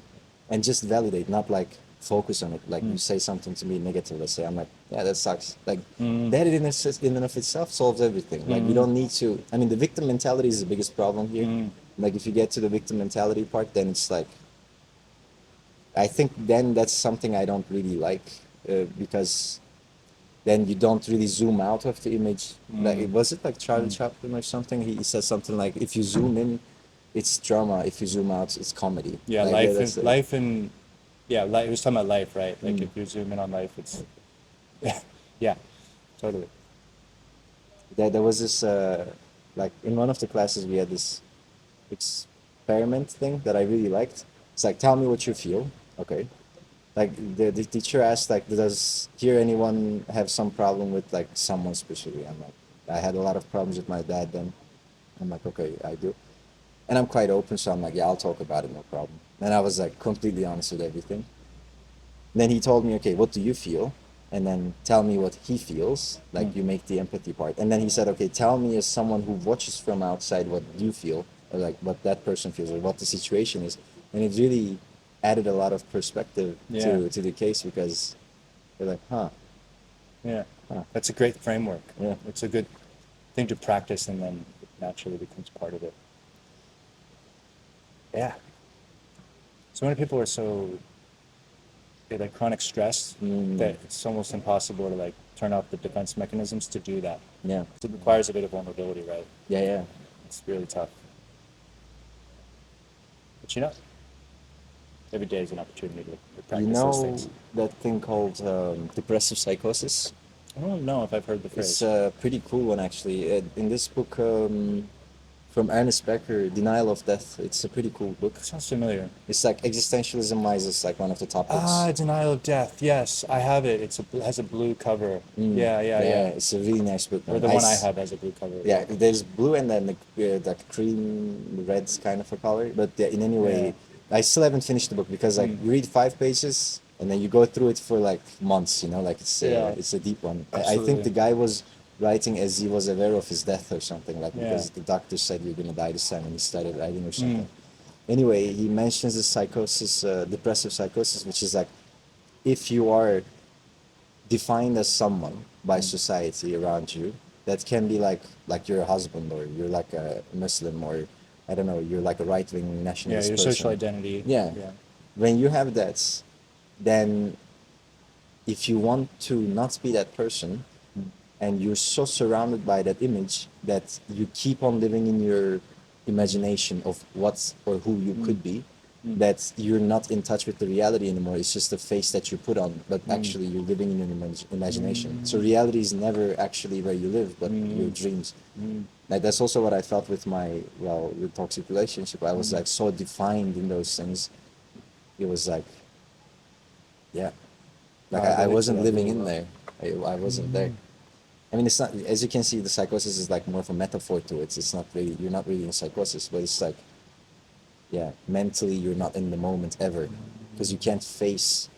and just validate, not like focus on it. Like you say something to me negative, let's say, I'm like, yeah, that sucks. Like that in and of itself solves everything. Like you don't need to. I mean, the victim mentality is the biggest problem here. Like if you get to the victim mentality part, then it's like, I think then that's something I don't really like because then you don't really zoom out of the image. Like was it like Charlie Chaplin or something? He said something like, if you zoom in, it's drama. If you zoom out, it's comedy. Yeah, Like, life and yeah, he was talking about life, right? Like if you zoom in on life, it's yeah, totally. there was this like in one of the classes we had this experiment thing that I really liked. It's like, tell me what you feel. Okay. Like the teacher asked, like, does here anyone have some problem with like someone specifically? I'm like, I had a lot of problems with my dad then. I'm like, okay, I do. And I'm quite open, so I'm like, yeah, I'll talk about it, no problem. And I was like completely honest with everything. Then he told me, okay, what do you feel? And then tell me what he feels, like you make the empathy part. And then he said, okay, tell me as someone who watches from outside what you feel, or like what that person feels, or what the situation is. And it really added a lot of perspective Yeah. to the case because they're like, huh, Yeah, Huh. that's a great framework. Yeah. It's a good thing to practice, and then it naturally becomes part of it. Yeah. So many people are they like chronic stress that it's almost impossible to like turn off the defense mechanisms to do that. yeah, It requires a bit of vulnerability, right? yeah. It's really tough. But every day is an opportunity to practice You those know things. that thing called depressive psychosis? I don't know if I've heard the phrase. It's a pretty cool one, actually. In this book from Ernest Becker, Denial of Death, it's a pretty cool book. Sounds familiar. It's like Existentialism is like one of the top books. Denial of Death. Yes, I have it. It has a blue cover. Yeah. It's a really nice book. Or man. the one I s- have has a blue cover. Yeah, there's blue and then like cream red's kind of a color. But yeah, in any way, I still haven't finished the book because like you read 5 pages and then you go through it for like months. Like it's a deep one. I think Absolutely. the guy was writing as he was aware of his death or something, like because Yeah. the doctor said you're gonna die this time and he started writing or something. Anyway, he mentions the psychosis, depressive psychosis, which is like if you are defined as someone by society around you, that can be like your husband or you're like a Muslim or I don't know, you're like a right-wing Yeah, nationalist your person. social identity. Yeah. When you have that, then if you want to not be that person and you're so surrounded by that image that you keep on living in your imagination of what or who you could be, that you're not in touch with the reality anymore. It's just a face that you put on, but actually you're living in your imagination. So reality is never actually where you live, but your dreams. Like that's also what I felt with my with toxic relationship. I was like so defined in those things. It was like, yeah, like Wow, I I relate to wasn't that living really in well. there. I wasn't there. I mean, it's not, as you can see, the psychosis is like more of a metaphor to it. It's not really, you're not really in psychosis, but it's like, yeah, mentally you're not in the moment ever because you can't face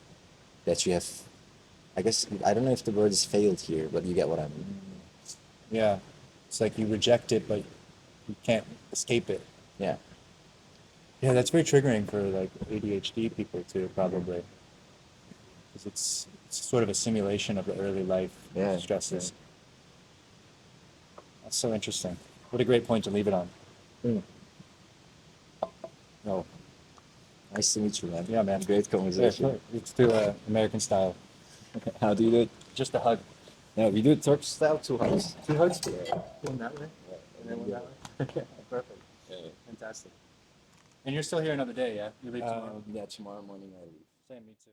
that you have, I guess, I don't know if the word is failed here, but you get what I mean. Yeah, it's like you reject it, but you can't escape it. Yeah. Yeah, that's very triggering for like ADHD people too, probably, because it's sort of a simulation of the early life Yeah, stresses. That's so interesting. What a great point to leave it on. Oh, nice to meet you, man. Yeah, man. Great Yeah, conversation. sure. Let's do American style. How do you do it? Just a hug. No, we do it Turkish style, 2 hugs. 2 hugs. One that way, and then one that way. Okay, perfect. Yeah. Fantastic. And you're still here another day, yeah? You leave tomorrow. Yeah, tomorrow morning I leave. Same, me too.